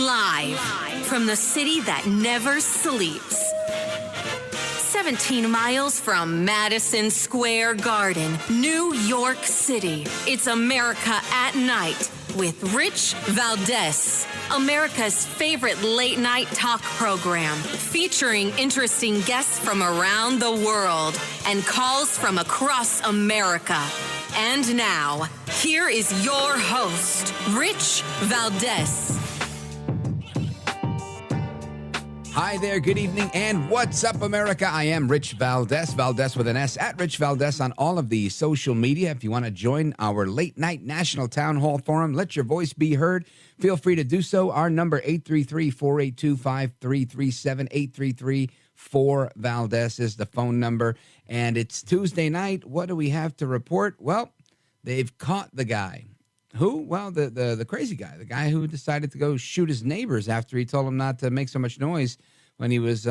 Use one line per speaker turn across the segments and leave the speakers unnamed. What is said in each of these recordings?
Live from the city that never sleeps. 17 miles from Madison Square Garden, New York City. It's America at Night with Rich Valdez. America's favorite late-night talk program, featuring interesting guests from around the world and calls from across America. And now, here is your host, Rich Valdez.
Hi there, good evening, and what's up, America? I am Rich Valdez, Valdez with an S, at Rich Valdez on all of the social media. If you want to join our late-night National Town Hall Forum, let your voice be heard, feel free to do so. Our number, 833-482-5337, 833-4-VALDEZ is the phone number. And it's Tuesday night. What do we have to report? Well, they've caught the guy. Who? Well, the crazy guy, the guy who decided to go shoot his neighbors after he told them not to make so much noise when he was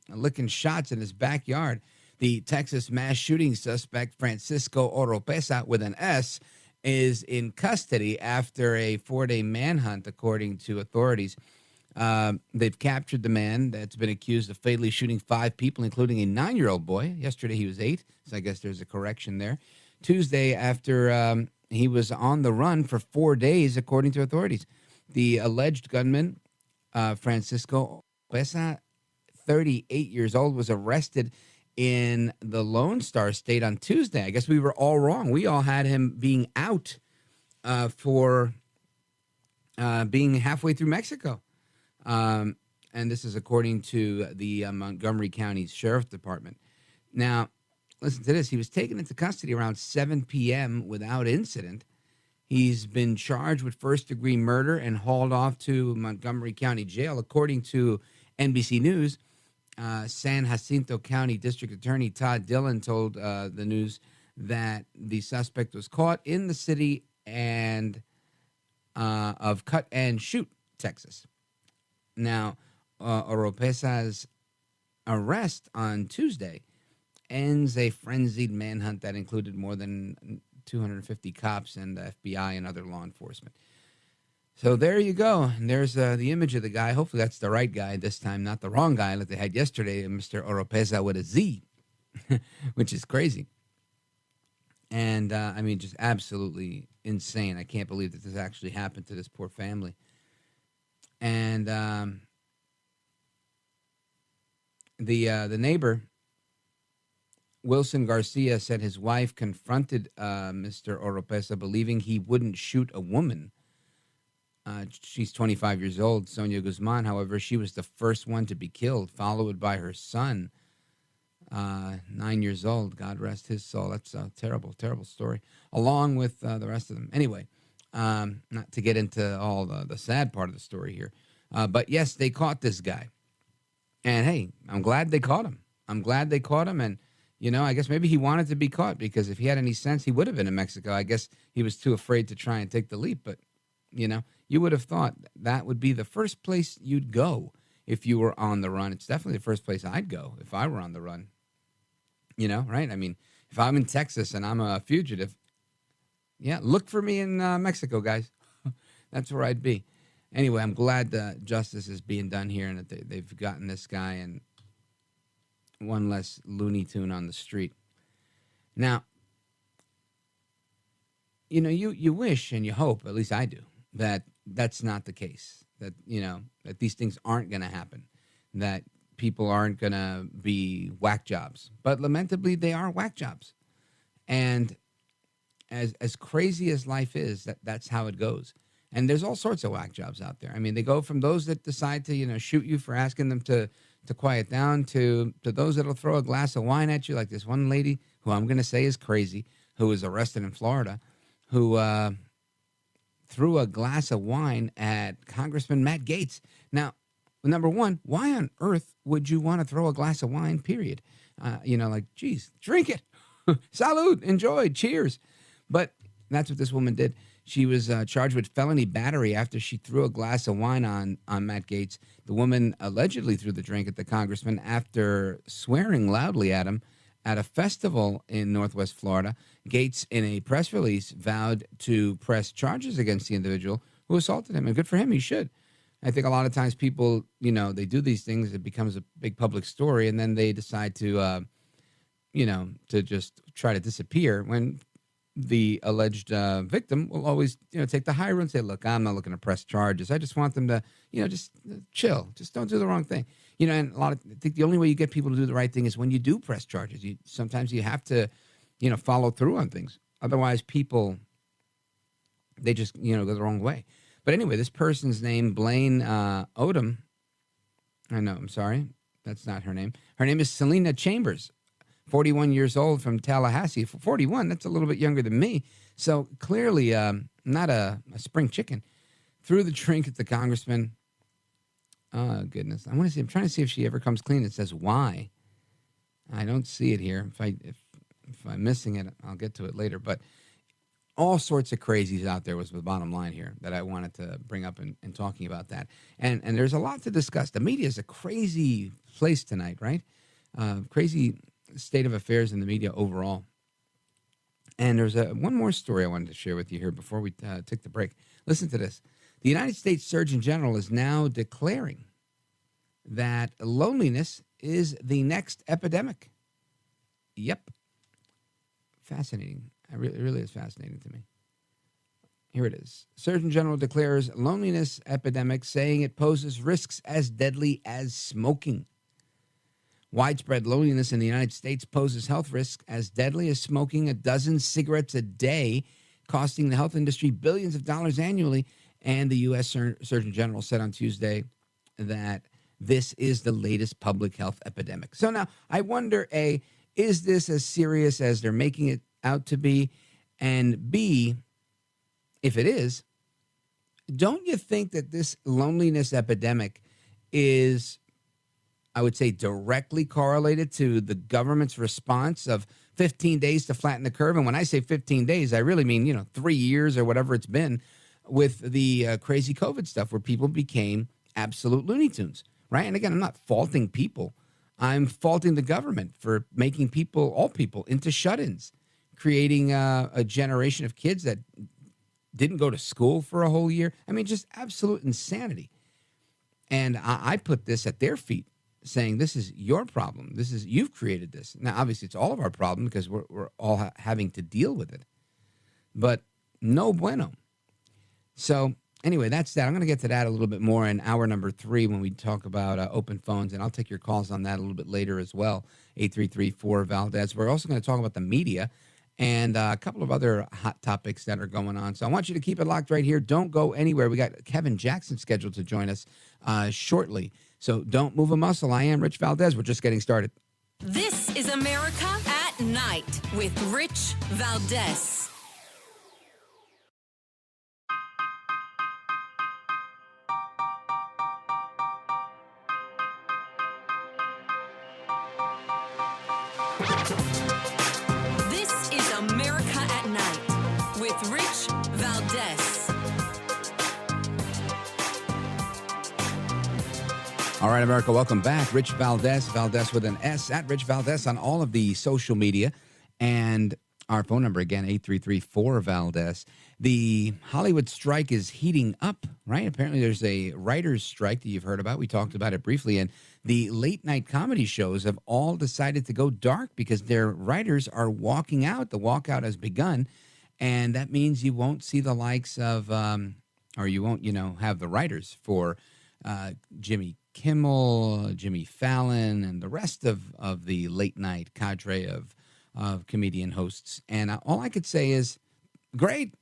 licking shots in his backyard. The Texas mass shooting suspect, Francisco Oropesa, with an S, is in custody after a 4-day manhunt, according to authorities. They've captured the man that's been accused of fatally shooting 5 people, including a 9-year-old boy. Yesterday he was 8, so I guess there's a correction there. Tuesday, after he was on the run for 4 days, according to authorities. The alleged gunman, Francisco Oropesa, 38 years old, was arrested in the Lone Star State on Tuesday. I guess we were all wrong. We all had him being out for being halfway through Mexico. And this is according to the Montgomery County Sheriff's Department. Now, listen to this. He was taken into custody around 7 p.m. without incident. He's been charged with first-degree murder and hauled off to Montgomery County Jail. According to NBC News, San Jacinto County District Attorney Todd Dillon told the news that the suspect was caught in the city of Cut and Shoot, Texas. Now, Oropesa's arrest on Tuesday ends a frenzied manhunt that included more than 250 cops and the FBI and other law enforcement. So there you go. And there's the image of the guy. Hopefully that's the right guy this time, not the wrong guy like they had yesterday, Mr. Oropesa with a Z, which is crazy. And, I mean, just absolutely insane. I can't believe that this actually happened to this poor family. And the neighbor, Wilson Garcia, said his wife confronted Mr. Oropesa, believing he wouldn't shoot a woman. She's 25 years old. Sonia Guzman, however, she was the first one to be killed, followed by her son, 9 years old. God rest his soul. That's a terrible, terrible story, along with the rest of them. Anyway, not to get into all the sad part of the story here. But, yes, they caught this guy. And, hey, I'm glad they caught him. And, you know, I guess maybe he wanted to be caught because if he had any sense, he would have been in Mexico. I guess he was too afraid to try and take the leap. But, you know, you would have thought that would be the first place you'd go if you were on the run. It's definitely the first place I'd go if I were on the run. You know, right? I mean, if I'm in Texas and I'm a fugitive, yeah, look for me in Mexico, guys. That's where I'd be. Anyway, I'm glad justice is being done here and that they've gotten this guy and one less Looney Tune on the street. Now, you know, you wish and you hope, at least I do, that that's not the case, that, you know, that these things aren't going to happen, that people aren't going to be whack jobs. But lamentably, they are whack jobs. And as crazy as life is, that's how it goes. And there's all sorts of whack jobs out there. I mean, they go from those that decide to, you know, shoot you for asking them to quiet down to those that'll throw a glass of wine at you, like this one lady who I'm going to say is crazy, who was arrested in Florida, who threw a glass of wine at Congressman Matt Gaetz. Now, number one, why on earth would you want to throw a glass of wine, period? You know, like, geez, drink it. Salud, enjoy, cheers. But that's what this woman did. She was charged with felony battery after she threw a glass of wine on Matt Gaetz. The woman allegedly threw the drink at the congressman after swearing loudly at him at a festival in Northwest Florida. Gaetz, in a press release, vowed to press charges against the individual who assaulted him. And good for him, he should. I think a lot of times people, they do these things. It becomes a big public story, and then they decide to, to just try to disappear when the alleged victim will always, take the high road and say, look, I'm not looking to press charges. I just want them to, just chill. Just don't do the wrong thing. And I think the only way you get people to do the right thing is when you do press charges. Sometimes you have to, follow through on things. Otherwise, people, they just, go the wrong way. But anyway, this person's name, Blaine Odom. I'm sorry. That's not her name. Her name is Selena Chambers, 41 years old from Tallahassee. 41, that's a little bit younger than me. So clearly not a spring chicken. Threw the drink at the congressman. Oh, goodness. I'm trying to see if she ever comes clean. It says why. I don't see it here. If I'm missing it, I'll get to it later. But all sorts of crazies out there was the bottom line here that I wanted to bring up in talking about that. And there's a lot to discuss. The media is a crazy place tonight, right? Crazy state of affairs in the media overall. And there's one more story I wanted to share with you here before we take the break. Listen to this. The United States Surgeon General is now declaring that loneliness is the next epidemic. Yep. Fascinating. It really is fascinating to me. Here it is. Surgeon General declares loneliness epidemic, saying it poses risks as deadly as smoking. Widespread loneliness in the United States poses health risks as deadly as smoking a dozen cigarettes a day, costing the health industry billions of dollars annually. And the U.S. Surgeon General said on Tuesday that this is the latest public health epidemic. So now I wonder, A, is this as serious as they're making it out to be? And B, if it is, don't you think that this loneliness epidemic is, I would say, directly correlated to the government's response of 15 days to flatten the curve? And when I say 15 days, I really mean, 3 years or whatever it's been with the crazy COVID stuff where people became absolute Looney Tunes, right? And again, I'm not faulting people. I'm faulting the government for making all people into shut-ins, creating a generation of kids that didn't go to school for a whole year. I mean, just absolute insanity. And I put this at their feet, saying this is your problem. You've created this. Now, obviously, it's all of our problem because we're all having to deal with it. But no bueno. So anyway, that's that. I'm going to get to that a little bit more in hour number 3 when we talk about open phones, and I'll take your calls on that a little bit later as well, 833-4-VALDEZ. We're also going to talk about the media and a couple of other hot topics that are going on. So I want you to keep it locked right here. Don't go anywhere. We got Kevin Jackson scheduled to join us shortly. So don't move a muscle. I am Rich Valdez. We're just getting started.
This is America at Night with Rich Valdez. This is America at Night with Rich Valdez.
All right, America, welcome back. Rich Valdez, Valdez with an S, at Rich Valdez on all of the social media. And our phone number, again, 833-4-VALDEZ. The Hollywood strike is heating up, right? Apparently there's a writer's strike that you've heard about. We talked about it briefly. And the late-night comedy shows have all decided to go dark because their writers are walking out. The walkout has begun. And that means you won't see the likes of, or you won't, have the writers for Jimmy Kimmel, Jimmy Fallon, and the rest of the late-night cadre of comedian hosts. And all I could say is, great.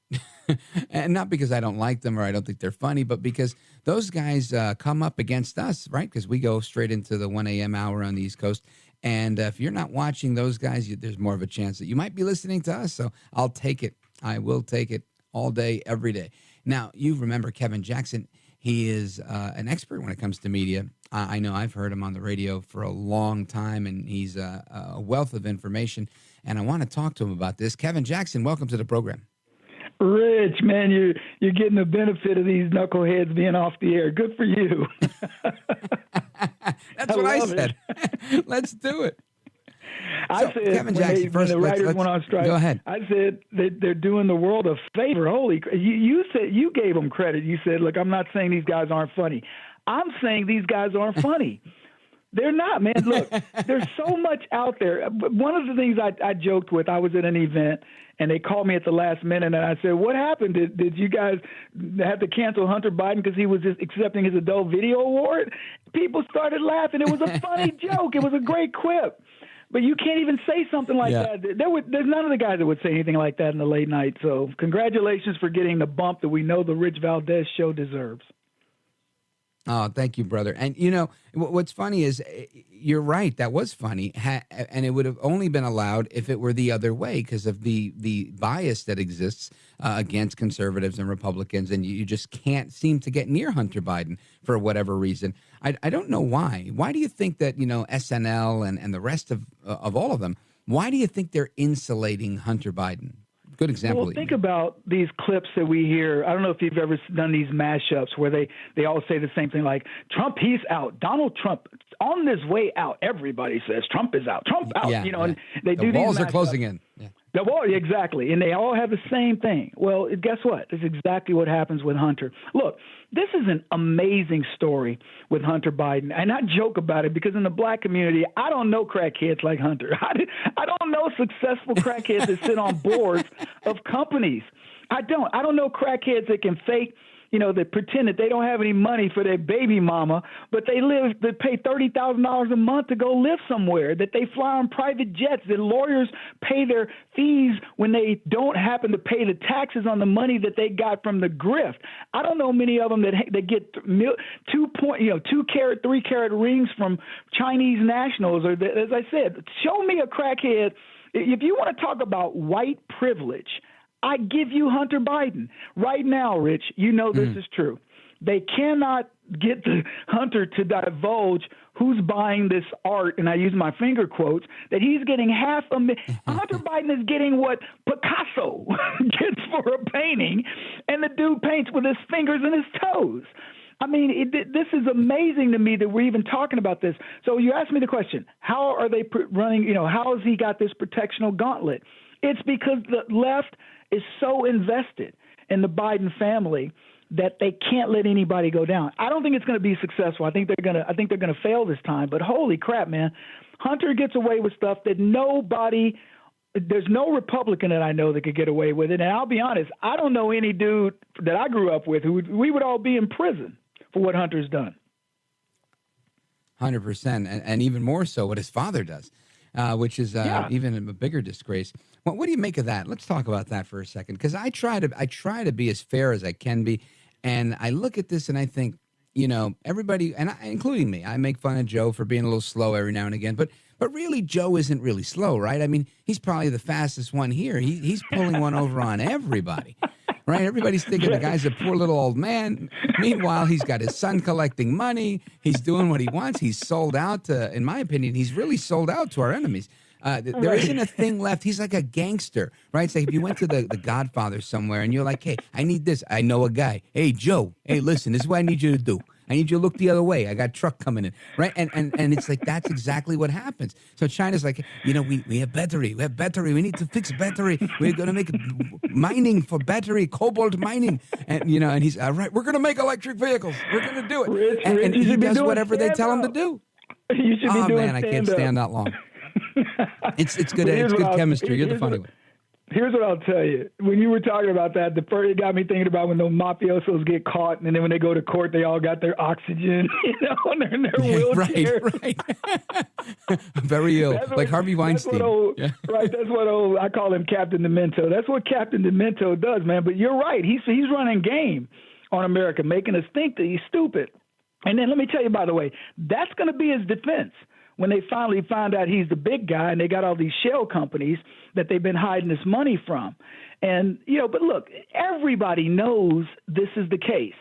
And not because I don't like them or I don't think they're funny, but because those guys come up against us, right? Because we go straight into the 1 a.m. hour on the East Coast. And if you're not watching those guys, there's more of a chance that you might be listening to us. So I'll take it. I will take it all day, every day. Now, you remember Kevin Jackson. He is an expert when it comes to media. I know I've heard him on the radio for a long time, and he's a wealth of information. And I want to talk to him about this. Kevin Jackson, welcome to the program.
Rich, man, you're getting the benefit of these knuckleheads being off the air. Good for you.
That's what I said. Let's do it.
I said
Kevin Jackson,
when the writers went on strike.
Go ahead.
I said they're doing the world a favor. Holy, you said you gave them credit. You said, look, I'm not saying these guys aren't funny. I'm saying these guys aren't funny. They're not, man. Look, there's so much out there. One of the things I joked with, I was at an event, and they called me at the last minute, and I said, what happened? Did you guys have to cancel Hunter Biden because he was just accepting his adult video award? People started laughing. It was a funny joke. It was a great quip. But you can't even say something like that. There's none of the guys that would say anything like that in the late night. So congratulations for getting the bump that we know the Rich Valdez show deserves.
Oh, thank you, brother. And, what's funny is you're right. That was funny. And it would have only been allowed if it were the other way because of the bias that exists against conservatives and Republicans. And you just can't seem to get near Hunter Biden for whatever reason. I don't know why. Why do you think that, SNL and the rest of all of them, why do you think they're insulating Hunter Biden? Good example.
Well, think about these clips that we hear. I don't know if you've ever done these mashups where they all say the same thing, like Trump, he's out. Donald Trump on his way out. Everybody says Trump is out. Trump out. And they do these
walls are
mashups.
closing in. Yeah.
The wall, exactly. And they all have the same thing. Well, guess what? It's exactly what happens with Hunter. Look, this is an amazing story with Hunter Biden. And I joke about it because in the black community, I don't know crackheads like Hunter. I don't know successful crackheads that sit on boards of companies. I don't know crackheads that can fake, that pretend that they don't have any money for their baby mama, but they pay $30,000 a month to go live somewhere, that they fly on private jets, that lawyers pay their fees when they don't happen to pay the taxes on the money that they got from the grift. I don't know many of them that get 2-carat, 3-carat rings from Chinese nationals, or as I said, show me a crackhead. If you want to talk about white privilege, I give you Hunter Biden. Right now, Rich, this is true. They cannot get the Hunter to divulge who's buying this art, and I use my finger quotes, that he's getting Hunter Biden is getting what Picasso gets for a painting, and the dude paints with his fingers and his toes. I mean, this is amazing to me that we're even talking about this. So you asked me the question, how are they running, how has he got this protectional gauntlet? It's because the left is so invested in the Biden family that they can't let anybody go down. I don't think it's going to be successful. I think they're going to fail this time. But holy crap, man, Hunter gets away with stuff that there's no Republican that I know that could get away with it. And I'll be honest, I don't know any dude that I grew up with we would all be in prison for what Hunter's done.
100%, and even more so what his father does. Which is even a bigger disgrace. Well, what do you make of that? Let's talk about that for a second, because I try to be as fair as I can be, and I look at this and I think, everybody, including me, I make fun of Joe for being a little slow every now and again, but really Joe isn't really slow, right? I mean, he's probably the fastest one here. He's pulling one over on everybody. Right? Everybody's thinking the guy's a poor little old man. Meanwhile, he's got his son collecting money. He's doing what he wants. He's sold out in my opinion, he's really sold out to our enemies. There isn't a thing left. He's like a gangster, right? It's like if you went to the Godfather somewhere and you're like, hey, I need this. I know a guy. Hey, Joe. Hey, listen, this is what I need you to do. I need you to look the other way. I got a truck coming in, right? And it's like that's exactly what happens. So China's like, we have battery. We have battery. We need to fix battery. We're going to make mining for battery, cobalt mining. And, and he's, all right, we're going to make electric vehicles. We're going to do it.
Rich,
and he does whatever they tell him to
up.
do.
You should be doing
man, I can't stand that long. It's good. It's good chemistry. You're the funny one.
Here's what I'll tell you. When you were talking about that, it got me thinking about when those mafiosos get caught, and then when they go to court, they all got their oxygen, and they're in their wheelchairs.
Right. Very ill, like Harvey Weinstein.
Right. That's what I call him Captain Demento. That's what Captain Demento does, man. But you're right. He's running game on America, making us think that he's stupid. And then let me tell you, by the way, that's going to be his defense. When they finally find out he's the big guy and they got all these shell companies that they've been hiding this money from. And, but look, everybody knows this is the case.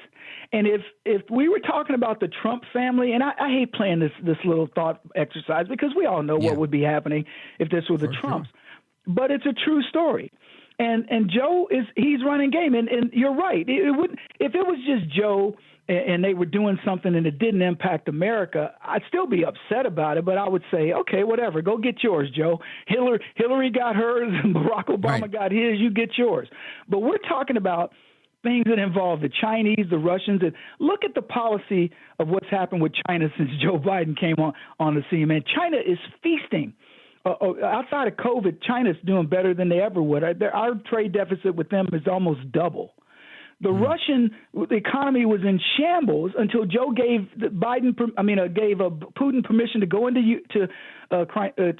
And if we were talking about the Trump family, and I hate playing this little thought exercise because we all know what would be happening if this were the Trumps. Sure. But it's a true story. And Joe he's running game, and you're right. It would if it was just Joe and they were doing something and it didn't impact America, I'd still be upset about it. But I would say, okay, whatever, go get yours, Joe. Hillary got hers, and Barack Obama got his. You get yours. But we're talking about things that involve the Chinese, the Russians, and look at the policy of what's happened with China since Joe Biden came on the scene. Man, China is feasting. Outside of COVID, China's doing better than they ever would. Our trade deficit with them is almost double. The Russian economy was in shambles until Joe gave Putin permission to go into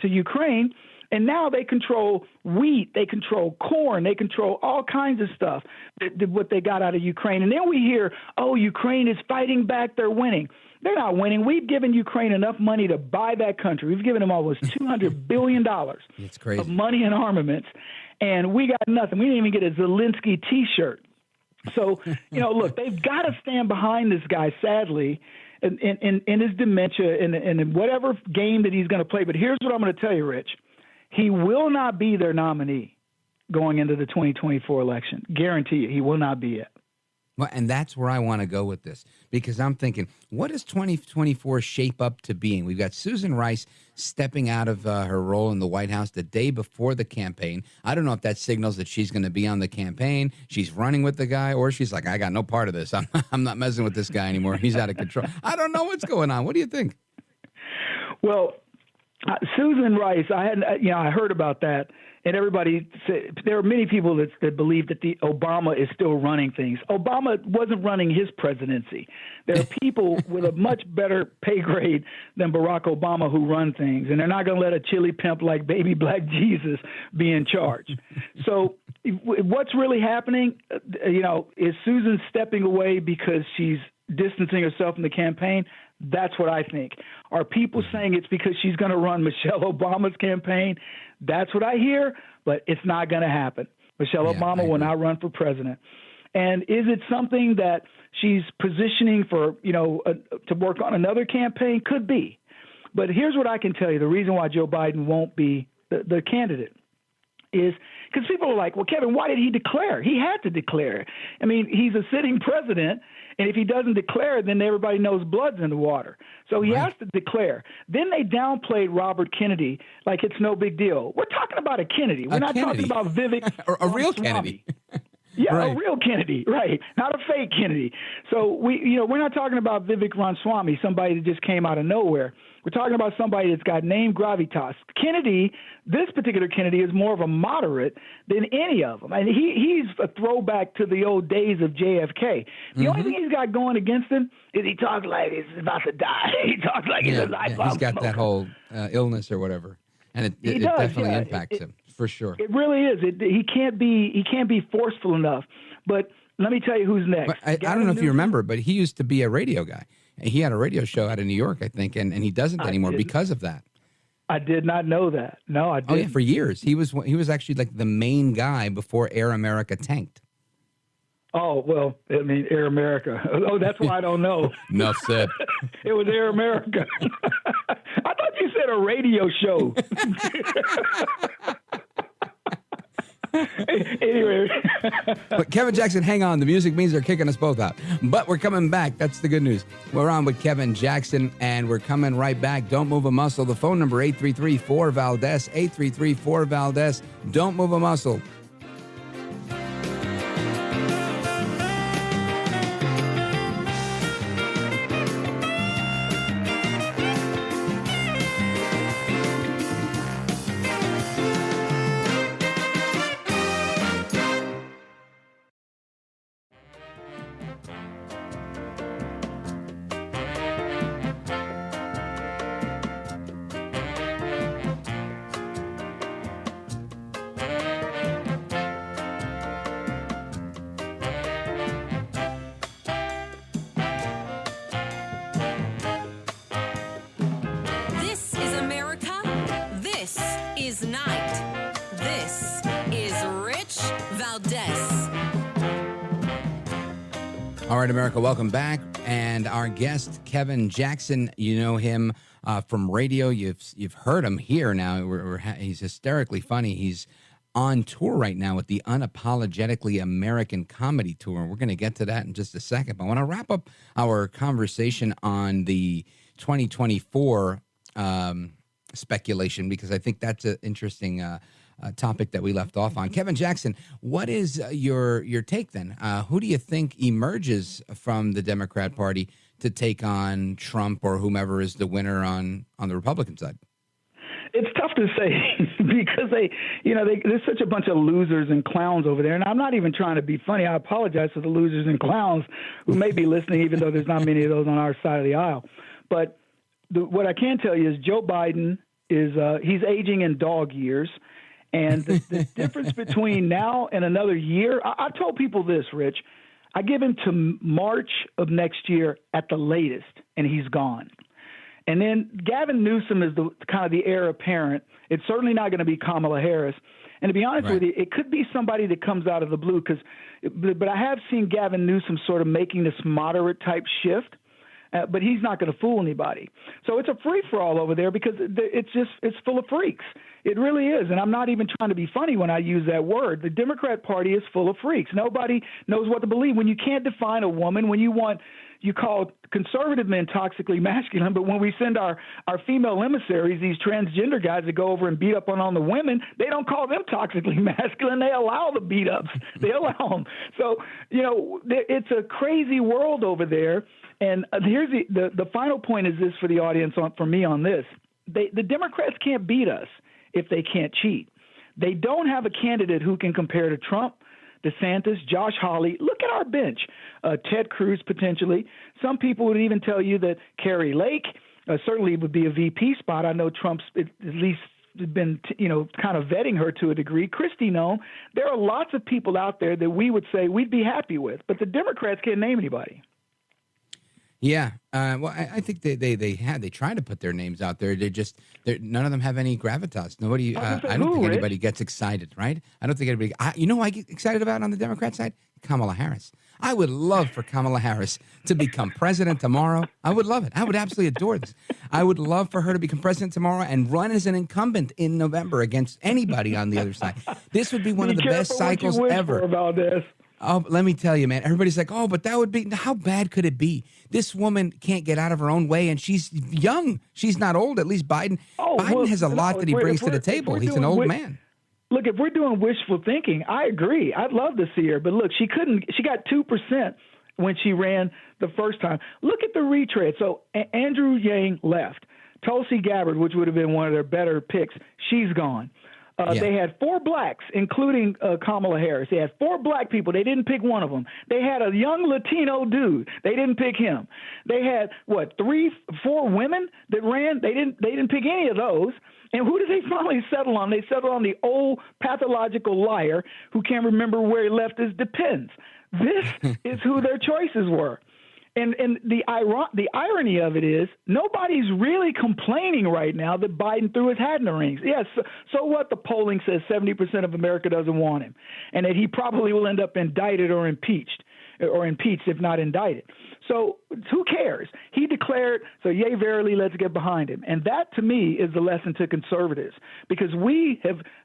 Ukraine, and now they control wheat, they control corn, they control all kinds of stuff. What they got out of Ukraine, and then we hear, oh, Ukraine is fighting back, they're winning. They're not winning. We've given Ukraine enough money to buy that country. We've given them almost $200 billion of money and armaments, and we got nothing. We didn't even get a Zelensky T-shirt. So, look, they've got to stand behind this guy, sadly, in his dementia and in whatever game that he's going to play. But here's what I'm going to tell you, Rich. He will not be their nominee going into the 2024 election. Guarantee you, he will not be it.
Well, and that's where I want to go with this, because I'm thinking, what does 2024 shape up to being? We've got Susan Rice stepping out of her role in the White House the day before the campaign. I don't know if that signals that she's going to be on the campaign, she's running with the guy, or she's like, I got no part of this. I'm not messing with this guy anymore. He's out of control. I don't know what's going on. What do you think?
Well, Susan Rice, I heard about that. And everybody said there are many people that believe that Obama is still running things. Obama wasn't running his presidency. There are people with a much better pay grade than Barack Obama who run things, and they're not going to let a chili pimp like baby black Jesus be in charge. So what's really happening, is Susan stepping away because she's distancing herself from the campaign? That's what I think. Are people saying it's because she's going to run Michelle Obama's campaign? That's what I hear, but it's not going to happen. Michelle Obama will not run for president. And is it something that she's positioning for, to work on another campaign? Could be. But here's what I can tell you. The reason why Joe Biden won't be the candidate is because people are like, well, Kevin, why did he declare? He had to declare. I mean, he's a sitting president, and if he doesn't declare, then everybody knows blood's in the water. So he has to declare. Then they downplayed Robert Kennedy like it's no big deal. We're talking about a Kennedy. We're not talking about Vivek
a real Kennedy.
Yeah, a real Kennedy, right? Not a fake Kennedy. So we're not talking about Vivek Ramaswamy, somebody that just came out of nowhere. We're talking about somebody that's got name gravitas. Kennedy, this particular Kennedy, is more of a moderate than any of them. And he's a throwback to the old days of JFK. The only thing he's got going against him is he talks like he's about to die. He talks like he's a lifelong
He's got
smoker.
that whole illness or whatever, and it definitely impacts him for sure.
It really is. He can't be forceful enough. But let me tell you who's next.
I don't know if you remember, but he used to be a radio guy. He had a radio show out of New York, I think, and he doesn't anymore because of that.
I did not know that. No, I didn't.
Oh, yeah, for years. He was actually like the main guy before Air America tanked.
Oh, well, I mean, Air America. Oh, that's why I don't know.
Enough said.
It was Air America. I thought you said a radio show. Anyway.
But Kevin Jackson, hang on. The music means they're kicking us both out. But we're coming back. That's the good news. We're on with Kevin Jackson, and we're coming right back. Don't move a muscle. The phone number, 833-4-VALDEZ, 833-4-VALDEZ. Don't move a muscle.
is Night. This is Rich Valdez.
All right, America, welcome back. And our guest, Kevin Jackson, you know him from radio. You've heard him here now. He's hysterically funny. He's on tour right now with the Unapologetically American Comedy Tour. We're going to get to that in just a second. But I want to wrap up our conversation on the 2024 speculation, because I think that's an interesting topic that we left off on. Kevin Jackson, what is your take then? Who do you think emerges from the Democrat Party to take on Trump or whomever is the winner on the Republican side?
It's tough to say because there's such a bunch of losers and clowns over there. And I'm not even trying to be funny. I apologize to the losers and clowns who may be listening, even though there's not many of those on our side of the aisle. But what I can tell you is Joe Biden he's aging in dog years. And the difference between now and another year, I told people this, Rich. I give him to March of next year at the latest, and he's gone. And then Gavin Newsom is the kind of the heir apparent. It's certainly not going to be Kamala Harris. And to be honest with you, it could be somebody that comes out of the blue. But I have seen Gavin Newsom sort of making this moderate type shift. But he's not going to fool anybody. So it's a free-for-all over there because it's full of freaks. It really is. And I'm not even trying to be funny when I use that word. The Democrat Party is full of freaks. Nobody knows what to believe. When you can't define a woman, when you call conservative men toxically masculine, but when we send our female emissaries, these transgender guys that go over and beat up on the women, they don't call them toxically masculine. They allow the beat-ups. They allow them. So, it's a crazy world over there. And here's the final point is this for the audience, for me on this. The Democrats can't beat us if they can't cheat. They don't have a candidate who can compare to Trump, DeSantis, Josh Hawley. Look at our bench. Ted Cruz, potentially. Some people would even tell you that Carrie Lake certainly would be a VP spot. I know Trump's at least been, kind of vetting her to a degree. Christie Nome. There are lots of people out there that we would say we'd be happy with, but the Democrats can't name anybody.
Yeah, well, I think they try to put their names out there. None of them have any gravitas. Nobody. I don't think anybody gets excited, right? I don't think anybody. Who I get excited about on the Democrat side? Kamala Harris. I would love for Kamala Harris to become president tomorrow. I would love it. I would absolutely adore this. I would love for her to become president tomorrow and run as an incumbent in November against anybody on the other side. This would be one of the best cycles ever.
About this.
Oh, let me tell you, man. Everybody's like, oh, but that would be, how bad could it be? This woman can't get out of her own way, and she's young. She's not old, at least Biden. Biden has a lot that he brings to the table. He's an old man.
Look, if we're doing wishful thinking, I agree. I'd love to see her. But look, she got 2% when she ran the first time. Look at the retread. So Andrew Yang left. Tulsi Gabbard, which would have been one of their better picks, she's gone. They had 4 blacks, including Kamala Harris. They had 4 black people. They didn't pick one of them. They had a young Latino dude. They didn't pick him. They had 3, 4 women that ran. They didn't pick any of those. And who did they finally settle on? They settled on the old pathological liar who can't remember where he left his depends. This is who their choices were. And the irony of it is nobody's really complaining right now that Biden threw his hat in the rings. Yes, so what? The polling says 70% of America doesn't want him, and that he probably will end up indicted or impeached if not indicted. So who cares? He declared, so yea, verily, let's get behind him. And that, to me, is the lesson to conservatives, because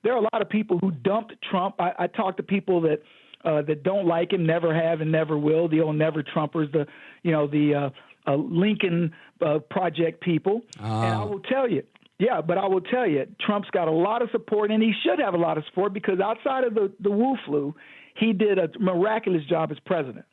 there are a lot of people who dumped Trump. I talk to people that don't like him, never have and never will, the old never Trumpers, the Lincoln Project people. Oh. And I will tell you, Trump's got a lot of support, and he should have a lot of support, because outside of the Wu flu, he did a miraculous job as president.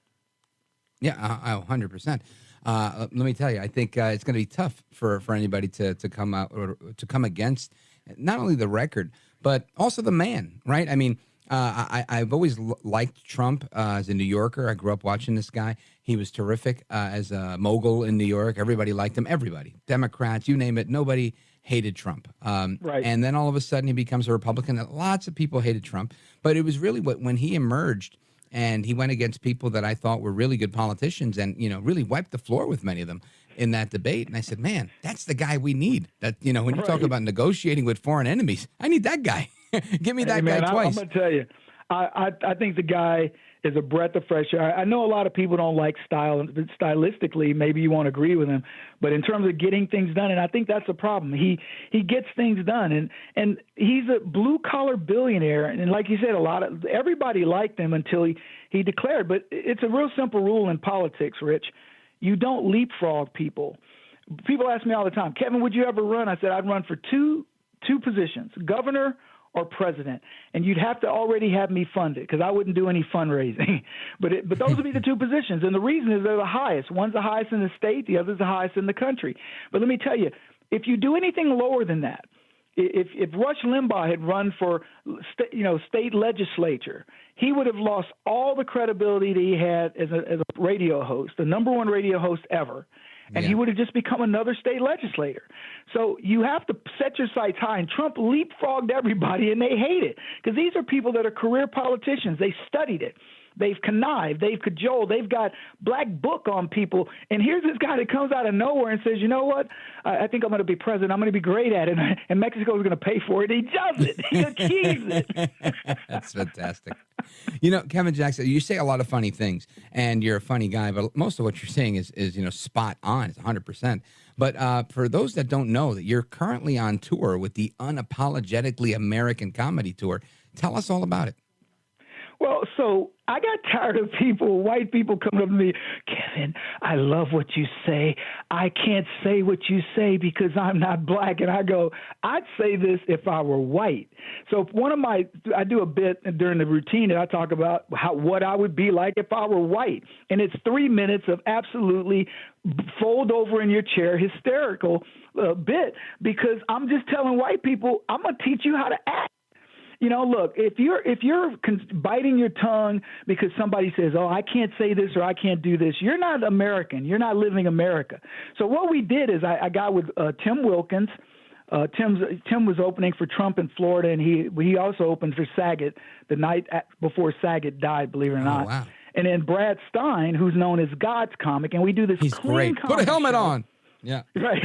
Yeah, 100%. Let me tell you, I think it's going to be tough for anybody to come out or to come against not only the record, but also the man, right? I mean, I've always liked Trump as a New Yorker. I grew up watching this guy. He was terrific as a mogul in New York. Everybody liked him. Everybody, Democrats, you name it. Nobody hated Trump. Right. And then all of a sudden he becomes a Republican. Lots of people hated Trump. But it was really when he emerged and he went against people that I thought were really good politicians and, really wiped the floor with many of them in that debate. And I said, man, that's the guy we need. That, when you talk about negotiating with foreign enemies, I need that guy. Give me that guy twice.
I'm going to tell you, I think the guy is a breath of fresh air. I know a lot of people don't like style, stylistically, maybe you won't agree with him, but in terms of getting things done, and I think that's the problem. He gets things done, and he's a blue collar billionaire, and like you said, everybody liked him until he declared. But it's a real simple rule in politics, Rich. You don't leapfrog people. People ask me all the time, Kevin, would you ever run? I said I'd run for two positions, governor or president, and you'd have to already have me funded because I wouldn't do any fundraising. But those would be the two positions, and the reason is they're the highest. One's the highest in the state, the other's the highest in the country. But let me tell you, if you do anything lower than that, if Rush Limbaugh had run for state legislature, he would have lost all the credibility that he had as a radio host, the number one radio host ever. And he would have just become another state legislator. So you have to set your sights high. And Trump leapfrogged everybody, and they hate it because these are people that are career politicians. They studied it. They've connived. They've cajoled. They've got black book on people. And here's this guy that comes out of nowhere and says, you know what? I think I'm going to be president. I'm going to be great at it. And Mexico is going to pay for it. He does it. He achieves it.
That's fantastic. Kevin Jackson, you say a lot of funny things, and you're a funny guy, but most of what you're saying is spot on. It's 100%. But for those that don't know, that you're currently on tour with the Unapologetically American Comedy Tour. Tell us all about it.
Well, so I got tired of white people coming up to me, Kevin, I love what you say. I can't say what you say because I'm not black. And I go, I'd say this if I were white. So I do a bit during the routine and I talk about what I would be like if I were white. And it's 3 minutes of absolutely fold over in your chair, hysterical bit, because I'm just telling white people, I'm going to teach you how to act. Look, if you're biting your tongue because somebody says, oh, I can't say this or I can't do this, you're not American. You're not living America. So what we did is I got with Tim Wilkins. Tim was opening for Trump in Florida, and he also opened for Saget the night before Saget died, believe it or not.
Wow.
And then Brad Stein, who's known as God's comic, and we do this
He's
clean
great. Put a helmet
show.
on. Yeah.
Right.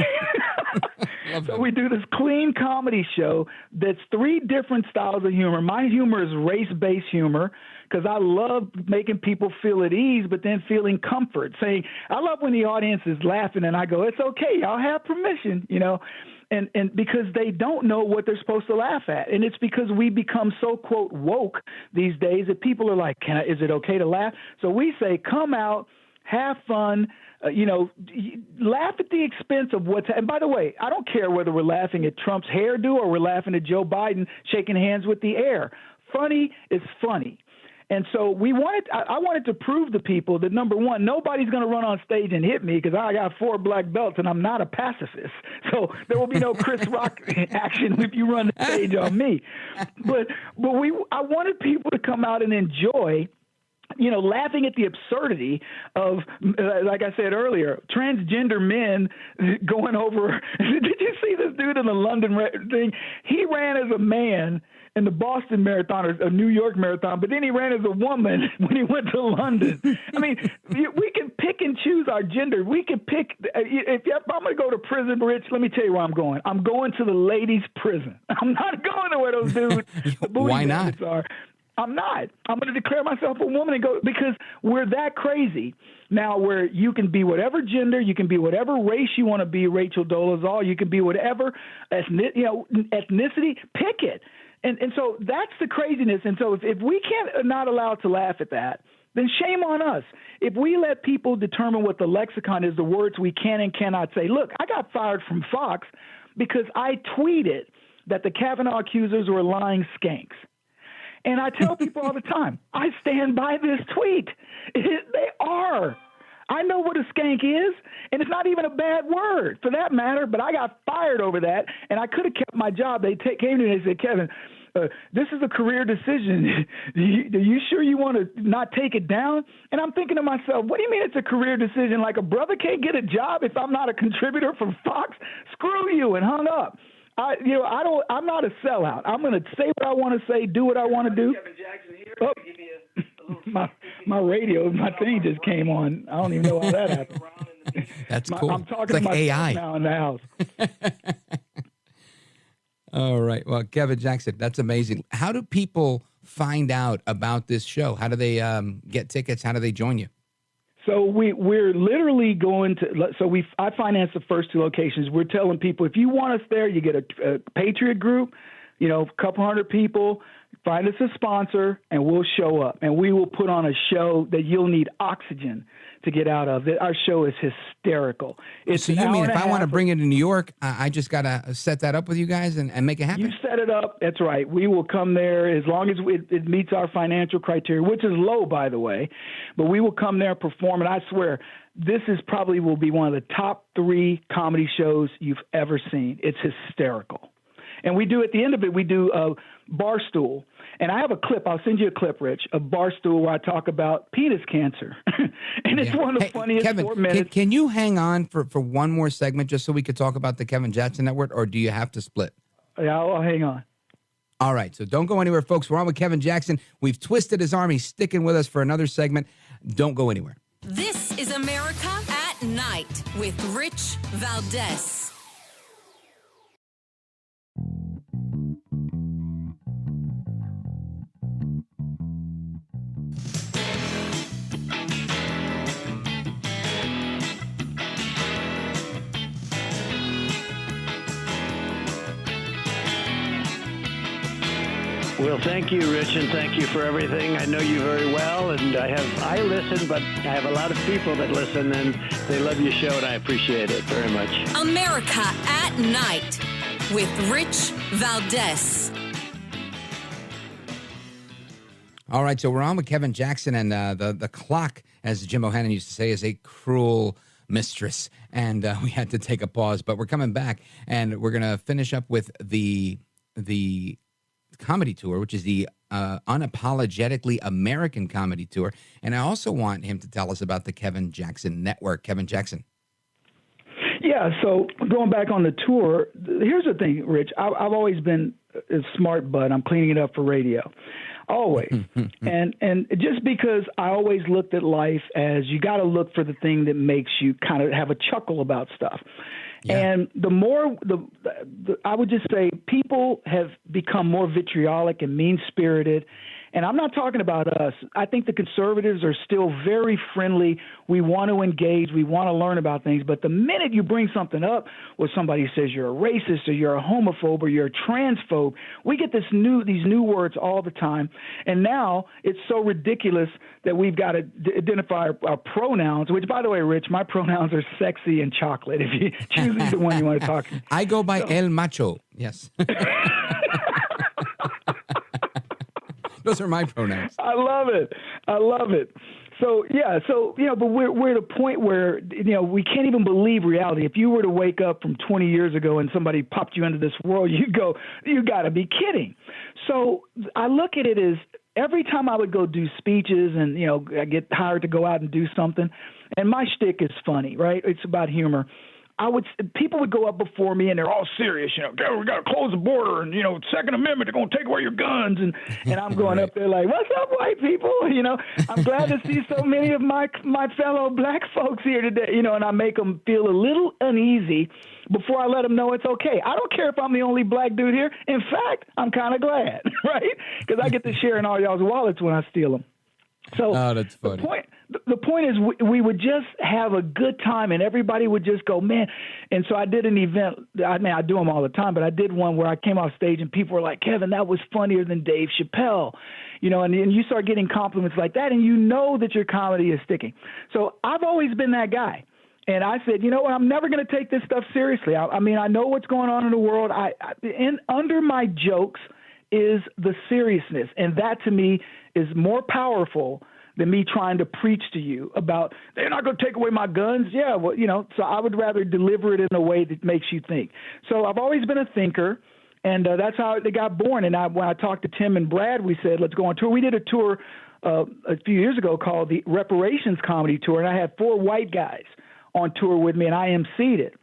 So we do this clean comedy show that's 3 different styles of humor. My humor is race-based humor because I love making people feel at ease, but then feeling comfort. I love when the audience is laughing and I go, it's okay, y'all have permission, And because they don't know what they're supposed to laugh at. And it's because we become so, quote, woke these days that people are like, is it okay to laugh? So we say, come out, have fun, laugh at the expense of and by the way, I don't care whether we're laughing at Trump's hairdo or we're laughing at Joe Biden shaking hands with the air. Funny is funny. And so I wanted to prove to people that, number one, nobody's going to run on stage and hit me because I got 4 black belts and I'm not a pacifist. So there will be no Chris Rock action if you run the stage on me. But I wanted people to come out and enjoy laughing at the absurdity of, like I said earlier, transgender men going over. Did you see this dude in the London thing? He ran as a man in the Boston Marathon or New York Marathon, but then he ran as a woman when he went to London. I mean, we can pick and choose our gender. We can pick. If I'm going to go to prison, Rich, let me tell you where I'm going. I'm going to the ladies' prison. I'm not going to where those dudes, the booty
Why not?
are. I'm not. I'm going to declare myself a woman and go because we're that crazy now where you can be whatever gender, you can be whatever race you want to be, Rachel Dolezal, you can be whatever ethnicity, pick it. And so that's the craziness. And so if we can't not allowed to laugh at that, then shame on us. If we let people determine what the lexicon is, the words we can and cannot say. Look, I got fired from Fox because I tweeted that the Kavanaugh accusers were lying skanks. And I tell people all the time, I stand by this tweet. They are. I know what a skank is, and it's not even a bad word for that matter, but I got fired over that, and I could have kept my job. They came to me and they said, Kevin, this is a career decision. Are you sure you want to not take it down? And I'm thinking to myself, what do you mean it's a career decision? Like a brother can't get a job if I'm not a contributor for Fox? Screw you, and hung up. I'm not a sellout. I'm going to say what I want to say, do what I want to do.
Kevin Jackson here.
Oh.
Give you a little
my radio, my thing just came on. I don't even know how that happened.
That's cool.
I'm talking
it's like
to
AI
now in the house.
All right. Well, Kevin Jackson, that's amazing. How do people find out about this show? How do they get tickets? How do they join you?
So we're literally going to. So I finance the first two locations. We're telling people if you want us there, you get a Patriot group, a couple hundred people. Find us a sponsor, and we'll show up, and we will put on a show that you'll need oxygen to get out of. Our show is hysterical. It's
so you mean if I want to bring it to New York, I just got to set that up with you guys and make it happen?
You set it up. That's right. We will come there as long as it meets our financial criteria, which is low, by the way. But we will come there, perform, and I swear this is probably will be one of the top 3 comedy shows you've ever seen. It's hysterical. And we do, at the end of it, we do a Barstool. And I have a clip. I'll send you a clip, Rich, of Barstool where I talk about penis cancer. And it's one of the funniest
Kevin,
4 minutes.
Can you hang on for one more segment just so we could talk about the Kevin Jackson Network, or do you have to split?
Yeah, I'll hang on.
All right, so don't go anywhere, folks. We're on with Kevin Jackson. We've twisted his arm. He's sticking with us for another segment. Don't go anywhere.
This is America at Night with Rich Valdez.
Well, thank you, Rich, and thank you for everything. I know you very well, and I listen, but I have a lot of people that listen, and they love your show, and I appreciate it very much.
America at Night with Rich Valdez.
All right, so we're on with Kevin Jackson, and the clock, as Jim O'Hannon used to say, is a cruel mistress, and we had to take a pause, but we're coming back, and we're going to finish up with the comedy tour, which is the Unapologetically American Comedy Tour. And I also want him to tell us about the Kevin Jackson Network. Kevin Jackson.
Yeah, so going back on the tour, here's the thing, Rich. I've always been a smart butt. I'm cleaning it up for radio. Always. and just because I always looked at life as you got to look for the thing that makes you kind of have a chuckle about stuff. Yeah. And the more, I would just say people have become more vitriolic and mean-spirited. And I'm not talking about us. I think the conservatives are still very friendly. We want to engage. We want to learn about things. But the minute you bring something up where somebody says you're a racist or you're a homophobe or you're a transphobe, we get these new words all the time. And now it's so ridiculous that we've got to identify our pronouns, which, by the way, Rich, my pronouns are sexy and chocolate. If you choose either one you want to talk to.
I go by El Macho. Yes. Those are my pronouns.
I love it. So, yeah, but we're at a point where, we can't even believe reality. If you were to wake up from 20 years ago and somebody popped you into this world, you'd go, you got to be kidding. So I look at it as every time I would go do speeches and, I get hired to go out and do something, and my shtick is funny, right? It's about humor. People would go up before me and they're all serious, we got to close the border and, Second Amendment, they're going to take away your guns. And I'm going up there like, what's up, white people? I'm glad to see so many of my fellow black folks here today, and I make them feel a little uneasy before I let them know it's okay. I don't care if I'm the only black dude here. In fact, I'm kind of glad, right? Because I get to share in all y'all's wallets when I steal them. So
that's funny.
The point is we would just have a good time and everybody would just go, man. And so I did an event. I do them all the time, but I did one where I came off stage and people were like, Kevin, that was funnier than Dave Chappelle. And you start getting compliments like that and that your comedy is sticking. So I've always been that guy. And I said, I'm never going to take this stuff seriously. I mean, I know what's going on in the world. Under my jokes is the seriousness. And that to me is more powerful than me trying to preach to you about they're not going to take away my guns. Yeah, well, so I would rather deliver it in a way that makes you think. So I've always been a thinker, and that's how they got born. And when I talked to Tim and Brad, we said, let's go on tour. We did a tour a few years ago called the Reparations Comedy Tour, and I had 4 white guys on tour with me, and I emceed it.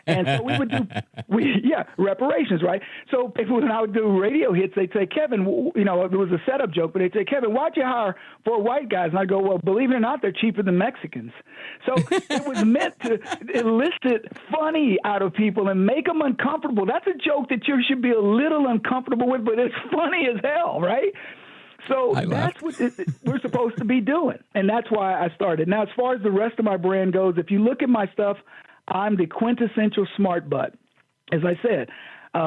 And so we would do, reparations, right? So when I would do radio hits, they'd say, Kevin, it was a setup joke, but they'd say, Kevin, why'd you hire 4 white guys? And I'd go, well, believe it or not, they're cheaper than Mexicans. So it was meant to elicit funny out of people and make them uncomfortable. That's a joke that you should be a little uncomfortable with, but it's funny as hell, right? So
I
that's
laughed.
what we're supposed to be doing. And that's why I started. Now, as far as the rest of my brand goes, if you look at my stuff, I'm the quintessential smart butt. As I said,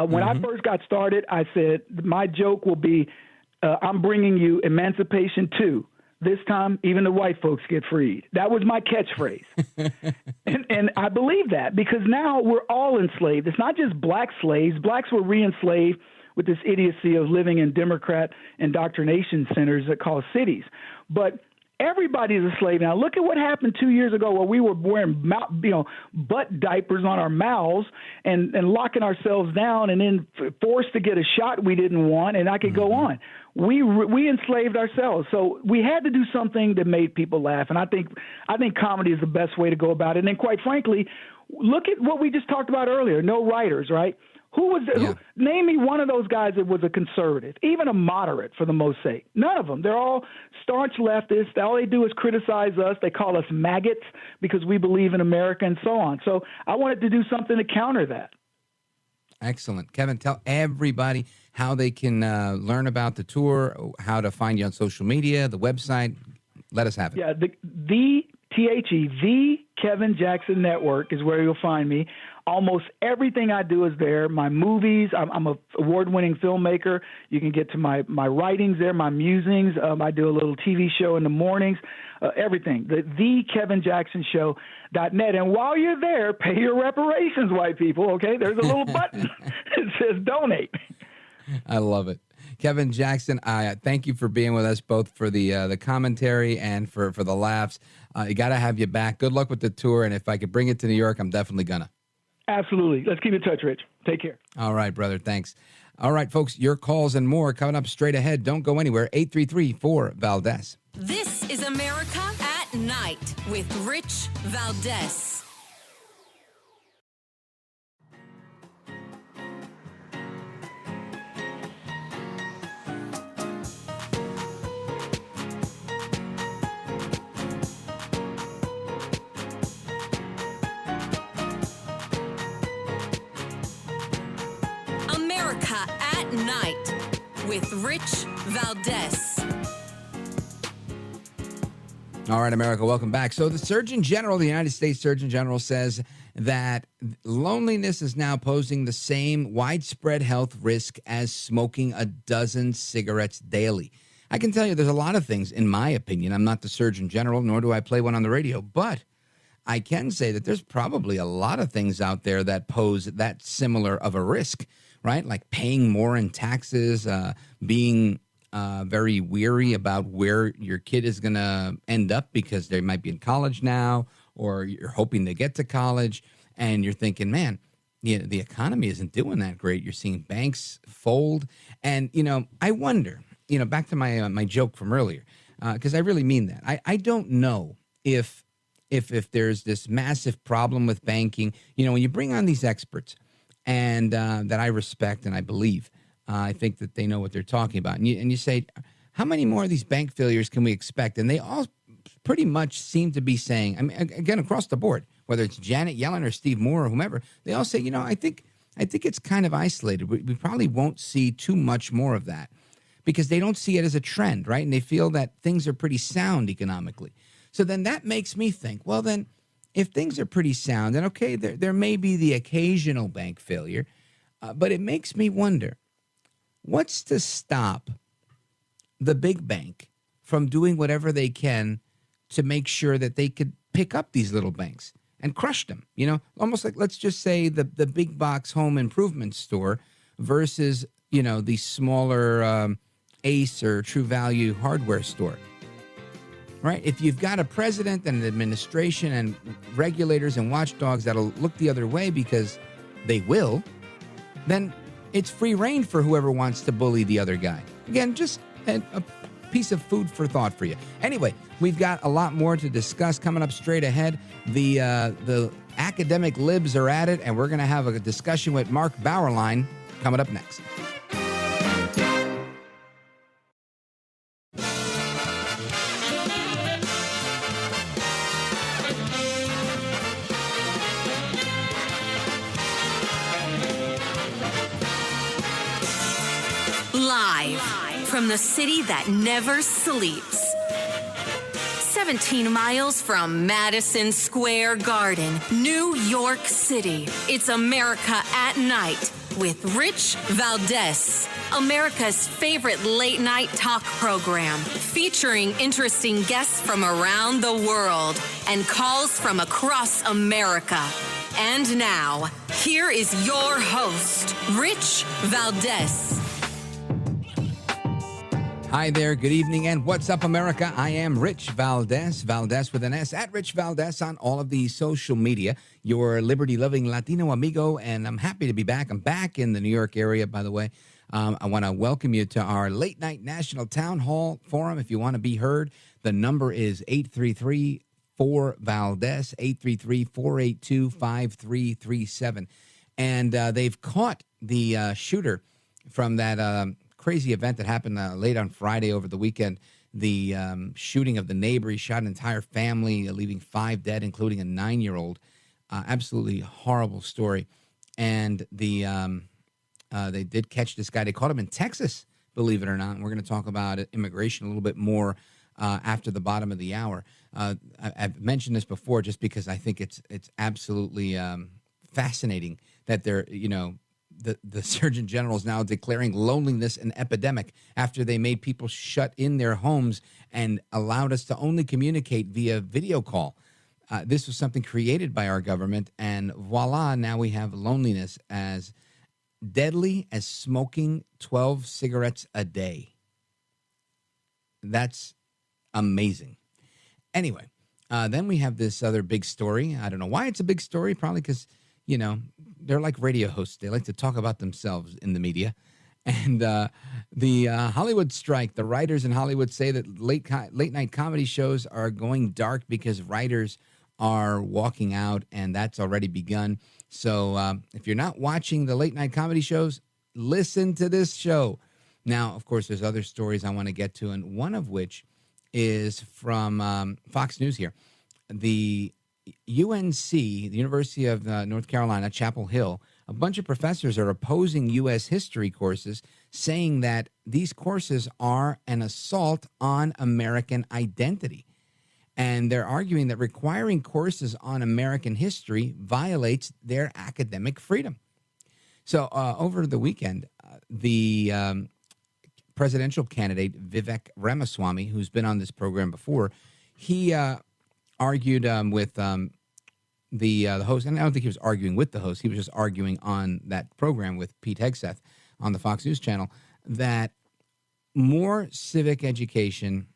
when I first got started, I said my joke will be, I'm bringing you Emancipation 2. This time, even the white folks get freed. That was my catchphrase. and I believe that because now we're all enslaved. It's not just black slaves. Blacks were re-enslaved with this idiocy of living in Democrat indoctrination centers that call cities. But everybody's a slave now. Look at what happened 2 years ago where we were wearing butt diapers on our mouths and locking ourselves down and then forced to get a shot we didn't want, and I could go on. We enslaved ourselves. So we had to do something that made people laugh, and I think comedy is the best way to go about it. And then quite frankly, look at what we just talked about earlier, no writers, right? Name me one of those guys that was a conservative, even a moderate for the most sake. None of them. They're all staunch leftists. All they do is criticize us. They call us maggots because we believe in America and so on. So I wanted to do something to counter that. Excellent. Kevin, tell everybody how they can learn about the tour, how to find you on social media, the website. Let us have it. Yeah, the Kevin Jackson Network is where you'll find me. Almost everything I do is there. My movies, I'm an award-winning filmmaker. You can get to my writings there, my musings. I do a little TV show in the mornings, everything. The KevinJacksonShow.net. And while you're there, pay your reparations, white people, okay? There's a little button that says donate. I love it. Kevin Jackson, I thank you for being with us, both for the commentary and for the laughs. You got to have you back. Good luck with the tour, and if I could bring it to New York, I'm definitely going to. Absolutely. Let's keep in touch, Rich. Take care. All right, brother. Thanks. All right, folks, your calls and more coming up straight ahead. Don't go anywhere. 833-4-VALDEZ.
This is America at Night with Rich Valdez. America at Night with Rich Valdez.
All right, America, welcome back. So the Surgeon General, the United States Surgeon General, says that loneliness is now posing the same widespread health risk as smoking a dozen cigarettes daily. I can tell you there's a lot of things, in my opinion. I'm not the Surgeon General, nor do I play one on the radio, but I can say that there's probably a lot of things out there that pose that similar of a risk, right? Like paying more in taxes, being very weary about where your kid is going to end up because they might be in college now, or you're hoping they get to college, and you're thinking, man, the economy isn't doing that great. You're seeing banks fold. And, I wonder, back to my joke from earlier, because I really mean that. I don't know if there's this massive problem with banking. When you bring on these experts, and that I respect and I believe, I think that they know what they're talking about. And you say, how many more of these bank failures can we expect? And they all pretty much seem to be saying, I mean, again, across the board, whether it's Janet Yellen or Steve Moore or whomever, they all say, I think it's kind of isolated. We probably won't see too much more of that because they don't see it as a trend, right? And they feel that things are pretty sound economically. So then that makes me think, well, then, if things are pretty sound, then okay, there may be the occasional bank failure, but it makes me wonder, what's to stop the big bank from doing whatever they can to make sure that they could pick up these little banks and crush them? Almost like, let's just say the big box home improvement store versus, the smaller Ace or True Value hardware store. Right? If you've got a president and an administration and regulators and watchdogs that'll look the other way because they will, then it's free reign for whoever wants to bully the other guy. Again, just a piece of food for thought for you. Anyway, we've got a lot more to discuss coming up straight ahead. The academic libs are at it, and we're going to have a discussion with Mark Bauerlein coming up next.
Live from the city that never sleeps. 17 miles from Madison Square Garden, New York City. It's America at Night with Rich Valdez, America's favorite late-night talk program, featuring interesting guests from around the world and calls from across America. And now, here is your host, Rich Valdez.
Hi there, good evening, and what's up, America? I am Rich Valdez, Valdez with an S, at Rich Valdez on all of the social media, your liberty-loving Latino amigo, and I'm happy to be back. I'm back in the New York area, by the way. I want to welcome you to our late-night National Town Hall Forum. If you want to be heard, the number is 833-4-VALDEZ, 833-482-5337. And they've caught the shooter from that crazy event that happened late on Friday over the weekend, the shooting of the neighbor. He shot an entire family, leaving 5 dead, including a 9-year-old. Absolutely horrible story. And they did catch this guy. They caught him in Texas, believe it or not. And we're going to talk about immigration a little bit more after the bottom of the hour. I've mentioned this before just because I think it's absolutely fascinating that they're, the Surgeon General is now declaring loneliness an epidemic after they made people shut in their homes and allowed us to only communicate via video call. This was something created by our government, and voila, now we have loneliness as deadly as smoking 12 cigarettes a day. That's amazing. Anyway, then we have this other big story. I don't know why it's a big story, probably because, they're like radio hosts. They like to talk about themselves in the media. And the Hollywood strike, the writers in Hollywood say that late night comedy shows are going dark because writers are walking out, and that's already begun. So if you're not watching the late night comedy shows, listen to this show. Now, of course, there's other stories I want to get to, and one of which is from Fox News here. The UNC, the University of North Carolina, Chapel Hill, a bunch of professors are opposing U.S. history courses, saying that these courses are an assault on American identity. And they're arguing that requiring courses on American history violates their academic freedom. So over the weekend, the presidential candidate, Vivek Ramaswamy, who's been on this program before, he argued with the host, and I don't think he was arguing with the host. He was just arguing on that program with Pete Hegseth on the Fox News channel that more civic education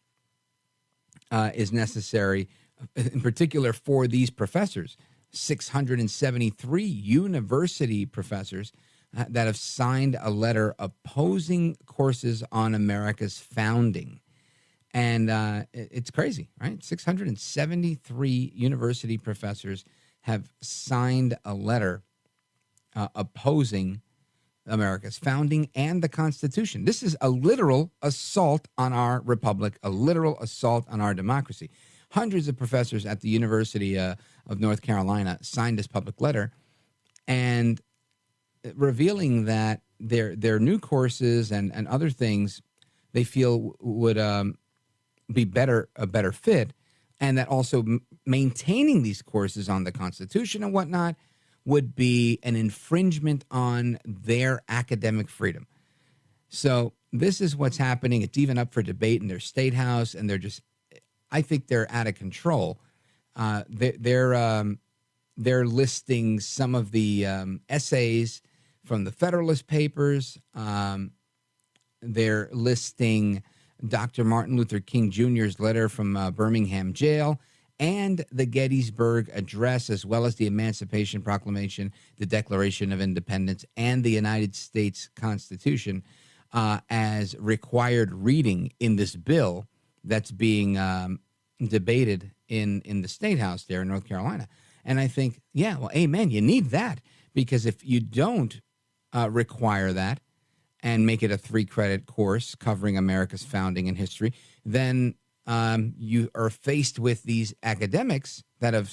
is necessary, in particular for these professors, 673 university professors that have signed a letter opposing courses on America's founding. And it's crazy, right? 673 university professors have signed a letter opposing America's founding and the Constitution. This is a literal assault on our republic, a literal assault on our democracy. Hundreds of professors at the University of North Carolina signed this public letter and revealing that their new courses and other things they feel would be a better fit, and that also maintaining these courses on the Constitution and whatnot would be an infringement on their academic freedom. So this is what's happening. It's even up for debate in their state house, and I think they're out of control. They're listing some of the essays from the Federalist Papers. They're listing Dr. Martin Luther King Jr.'s letter from Birmingham jail and the Gettysburg Address, as well as the Emancipation Proclamation, the Declaration of Independence, and the United States Constitution as required reading in this bill that's being debated in the State House there in North Carolina. And I think, yeah, well, amen, you need that, because if you don't require that, and make it a 3-credit course covering America's founding and history, then you are faced with these academics that have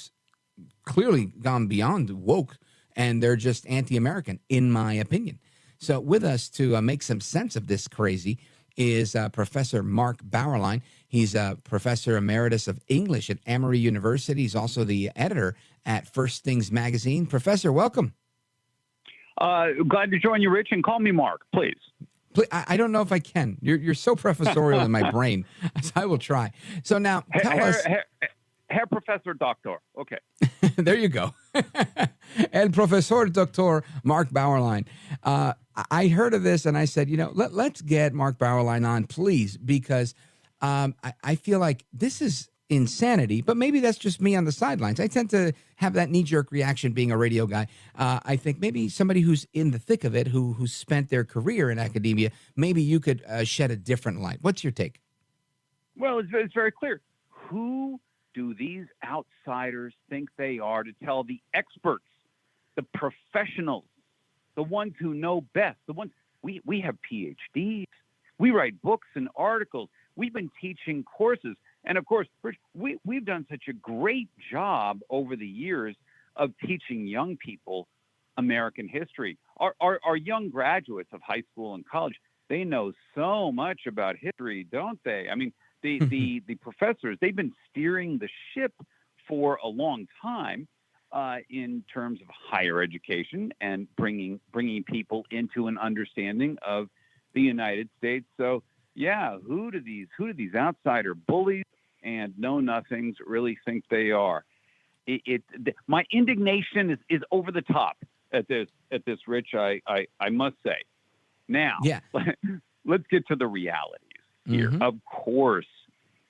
clearly gone beyond woke, and they're just anti-American, in my opinion. So with us to make some sense of this crazy is Professor Mark Bauerlein. He's a professor emeritus of English at Emory University. He's also the editor at First Things Magazine. Professor, welcome.
Glad to join you, Rich, and call me Mark, please.
I don't know if I can. You're so professorial in my brain. So I will try. So now tell us.
Herr Professor Doctor. Okay.
There you go. El Professor Dr. Mark Bauerlein. I heard of this and I said, let's get Mark Bauerlein on, please, because I feel like this is insanity, but maybe that's just me on the sidelines. I tend to have that knee-jerk reaction being a radio guy. I think maybe somebody who's in the thick of it, who spent their career in academia, maybe you could shed a different light. What's your take?
Well, it's very clear. Who do these outsiders think they are to tell the experts, the professionals, the ones who know best, the ones we have PhDs, we write books and articles, we've been teaching courses, and of course, Rich, we've done such a great job over the years of teaching young people American history. Our young graduates of high school and college, they know so much about history, don't they? I mean, the professors, they've been steering the ship for a long time in terms of higher education and bringing people into an understanding of the United States. So, yeah, who do these outsider bullies and know-nothings really think they are? My indignation is over the top at this, Rich. I must say. Now, yeah. Let's get to the realities here. Mm-hmm. Of course,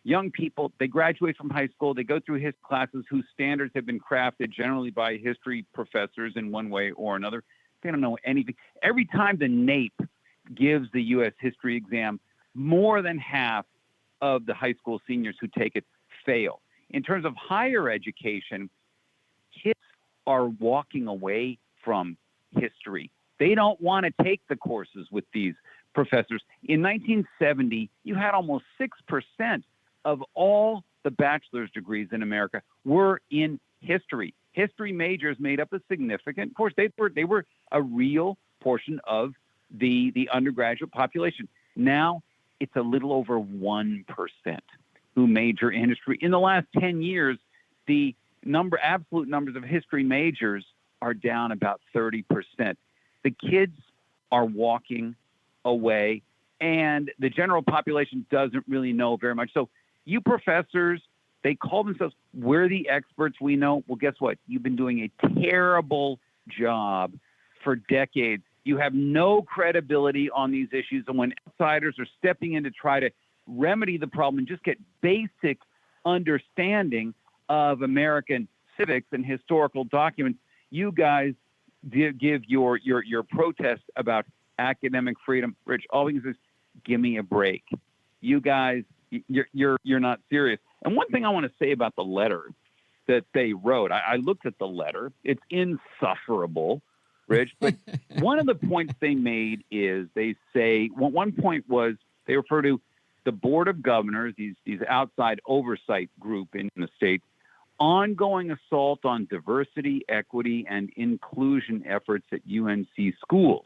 young people, they graduate from high school, they go through history classes whose standards have been crafted generally by history professors in one way or another. They don't know anything. Every time the NAEP gives the U.S. history exam, more than half of the high school seniors who take it fail. In terms of higher education, kids are walking away from history. They don't want to take the courses with these professors. In 1970, you had almost 6% of all the bachelor's degrees in America were in history. History majors made up a significant, of course, they were a real portion of the undergraduate population. Now it's a little over 1% who major in history. In the last 10 years, the absolute numbers of history majors are down about 30%. The kids are walking away, and the general population doesn't really know very much. So you professors, they call themselves, we're the experts, we know. Well, guess what? You've been doing a terrible job for decades. You have no credibility on these issues. And when outsiders are stepping in to try to remedy the problem and just get basic understanding of American civics and historical documents, you guys give your protest about academic freedom. Rich, all we can say is, give me a break. You guys, you're not serious. And one thing I want to say about the letter that they wrote, I looked at the letter. It's insufferable, Rich. But one of the points they made is they say, one point was they refer to the Board of Governors, these outside oversight group in the state, ongoing assault on diversity, equity, and inclusion efforts at UNC schools.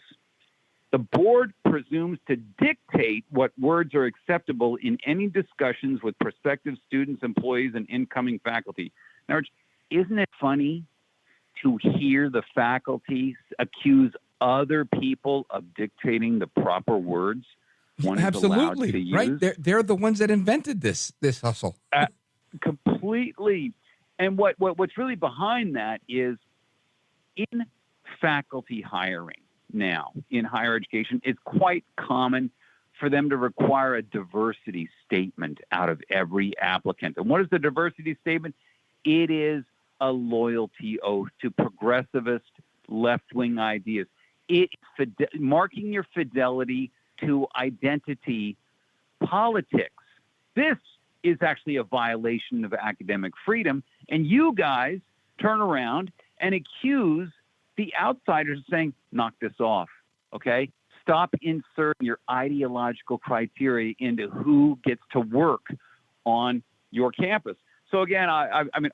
The board presumes to dictate what words are acceptable in any discussions with prospective students, employees, and incoming faculty. Now, isn't it funny to hear the faculty accuse other people of dictating the proper words one is allowed to use?
Right? They're the ones that invented this hustle.
Completely. And what's really behind that is in faculty hiring now in higher education, it's quite common for them to require a diversity statement out of every applicant. And what is the diversity statement? It is a loyalty oath to progressivist left-wing ideas. It's marking your fidelity to identity politics. This is actually a violation of academic freedom. And you guys turn around and accuse the outsiders of saying, knock this off, okay? Stop inserting your ideological criteria into who gets to work on your campus. So again, I mean,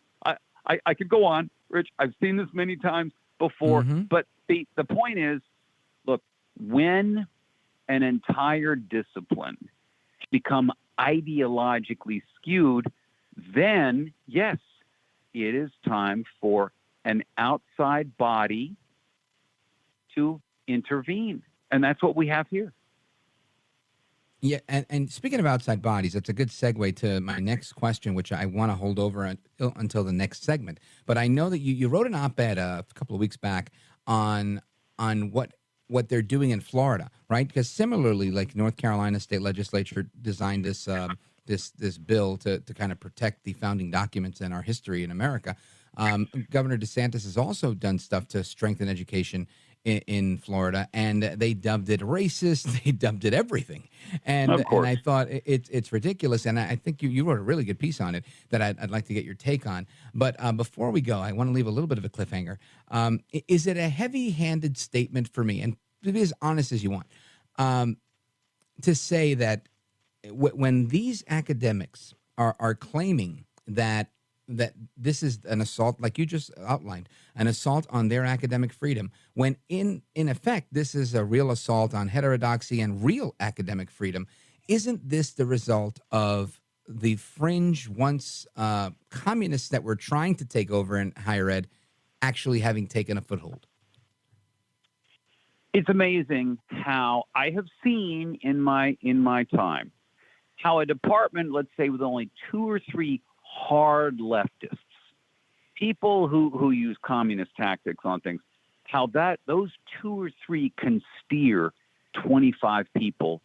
I could go on, Rich. I've seen this many times before, but the point is, look, when an entire discipline to become ideologically skewed, then yes, it is time for an outside body to intervene. And that's what we have here.
Yeah, and speaking of outside bodies, that's a good segue to my next question, which I want to hold over until the next segment. But I know that you wrote an op-ed a couple of weeks back on what they're doing in Florida, right? Because similarly, like North Carolina state legislature designed this this bill to kind of protect the founding documents and our history in America. Governor DeSantis has also done stuff to strengthen education in Florida, and they dubbed it racist. They dubbed it everything, and I thought it's ridiculous. And I think you wrote a really good piece on it that I'd like to get your take on. But before we go, I want to leave a little bit of a cliffhanger. Is it a heavy-handed statement for me, and to be as honest as you want, to say that when these academics are claiming that this is an assault, like you just outlined, an assault on their academic freedom, when in effect this is a real assault on heterodoxy and real academic freedom, isn't this the result of the fringe once communists that were trying to take over in higher ed actually having taken a foothold?
It's amazing how I have seen in my time how a department, let's say with only 2 or 3 hard leftists, people who use communist tactics on things, how those 2 or 3 can steer 25 people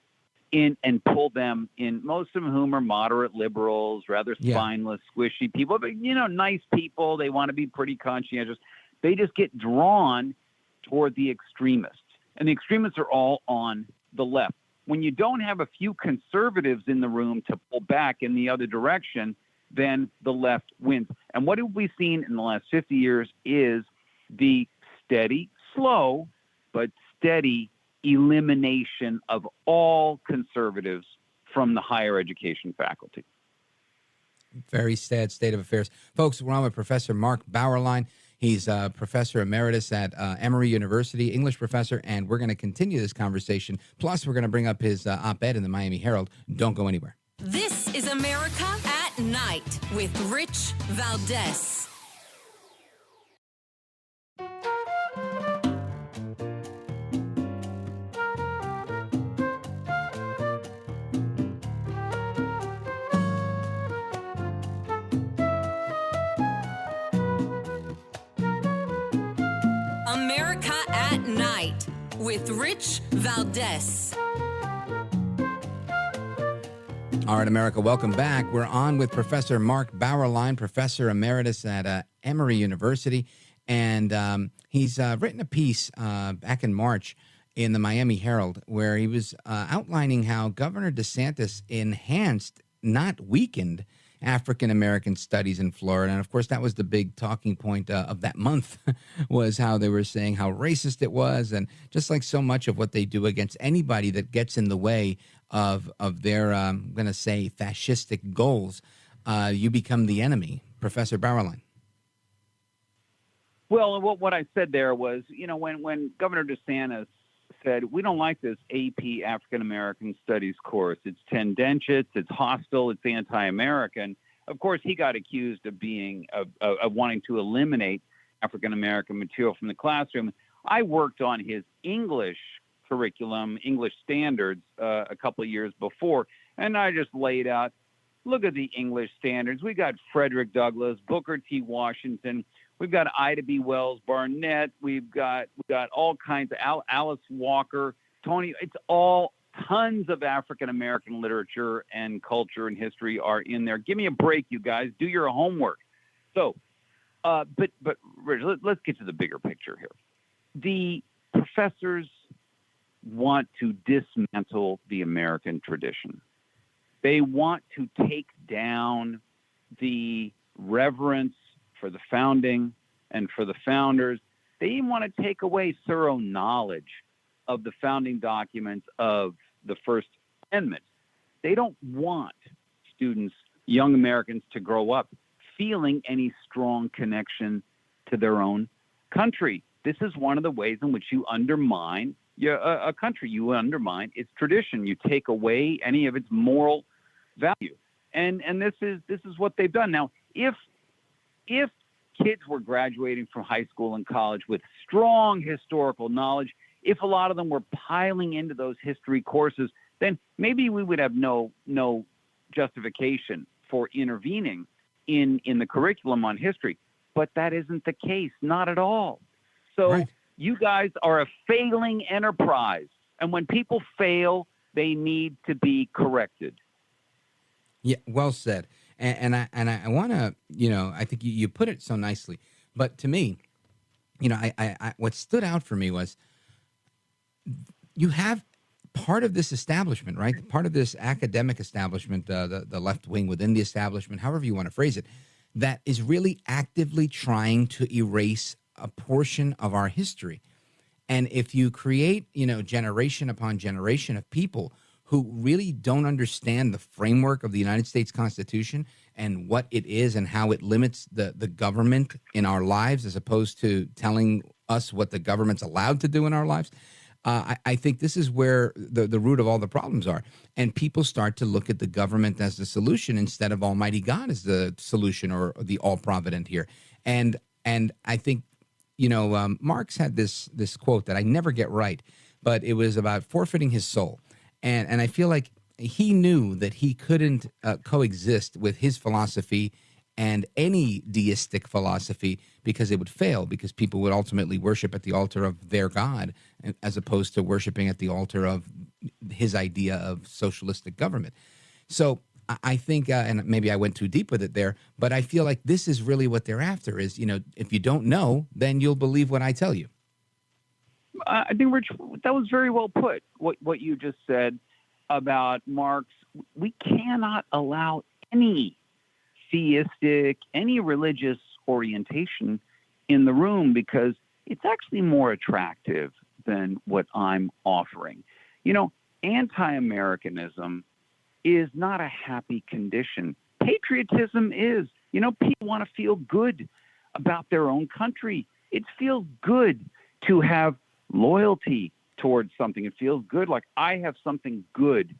in and pull them in, most of whom are moderate liberals, rather spineless, squishy people, but nice people. They want to be pretty conscientious. They just get drawn toward the extremists, and the extremists are all on the left. When you don't have a few conservatives in the room to pull back in the other direction, then the left wins. And what have we seen in the last 50 years is the steady, slow, but steady elimination of all conservatives from the higher education faculty.
Very sad state of affairs. Folks, we're on with Professor Mark Bauerlein. He's a professor emeritus at Emory University, English professor, and we're going to continue this conversation. Plus, we're going to bring up his op-ed in the Miami Herald. Don't go anywhere.
This is America at Night with Rich Valdez. America at Night with Rich Valdez.
All right, America, welcome back. We're on with Professor Mark Bauerlein, professor emeritus at Emory University. And he's written a piece back in March in the Miami Herald where he was outlining how Governor DeSantis enhanced, not weakened, African-American studies in Florida. And, of course, that was the big talking point of that month was how they were saying how racist it was. And just like so much of what they do against anybody that gets in the way of their, I'm going to say, fascistic goals, you become the enemy. Professor Bauerlein.
Well, what I said there was, when Governor DeSantis said, we don't like this AP African-American Studies course. It's tendentious, it's hostile, it's anti-American. Of course, he got accused of of wanting to eliminate African-American material from the classroom. I worked on his English curriculum, English standards, a couple of years before, and I just laid out, look at the English standards. We got Frederick Douglass, Booker T. Washington. We've got Ida B. Wells Barnett. We've got all kinds of Alice Walker, Tony. It's all tons of African-American literature and culture and history are in there. Give me a break, you guys. Do your homework. So, but Rich, let's get to the bigger picture here. The professors want to dismantle the American tradition. They want to take down the reverence for the founding and for the founders. They even want to take away thorough knowledge of the founding documents of the First Amendment. They don't want students, young Americans, to grow up feeling any strong connection to their own country. This is one of the ways in which you undermine a country. You undermine its tradition. You take away any of its moral value. And this is what they've done. Now, if kids were graduating from high school and college with strong historical knowledge, if a lot of them were piling into those history courses, then maybe we would have no justification for intervening in the curriculum on history. But that isn't the case, not at all. So
Right.
You guys are a failing enterprise. And when people fail, they need to be corrected.
Yeah, well said. And I want to, I think you put it so nicely. But to me, I what stood out for me was you have part of this establishment, right? Part of this academic establishment, the left wing within the establishment, however you want to phrase it, that is really actively trying to erase a portion of our history. And if you create, generation upon generation of people who really don't understand the framework of the United States Constitution and what it is and how it limits the government in our lives, as opposed to telling us what the government's allowed to do in our lives, I think this is where the root of all the problems are. And people start to look at the government as the solution instead of Almighty God as the solution or the all-provident here. And I think, Marx had this quote that I never get right, but it was about forfeiting his soul. And I feel like he knew that he couldn't coexist with his philosophy and any deistic philosophy because it would fail, because people would ultimately worship at the altar of their God as opposed to worshiping at the altar of his idea of socialistic government. So I think, and maybe I went too deep with it there, but I feel like this is really what they're after is, if you don't know, then you'll believe what I tell you.
I think, Rich, that was very well put, what you just said about Marx. We cannot allow any theistic, any religious orientation in the room because it's actually more attractive than what I'm offering. Anti-Americanism is not a happy condition. Patriotism is. People want to feel good about their own country. It feels good to have loyalty towards something. It feels good, like I have something good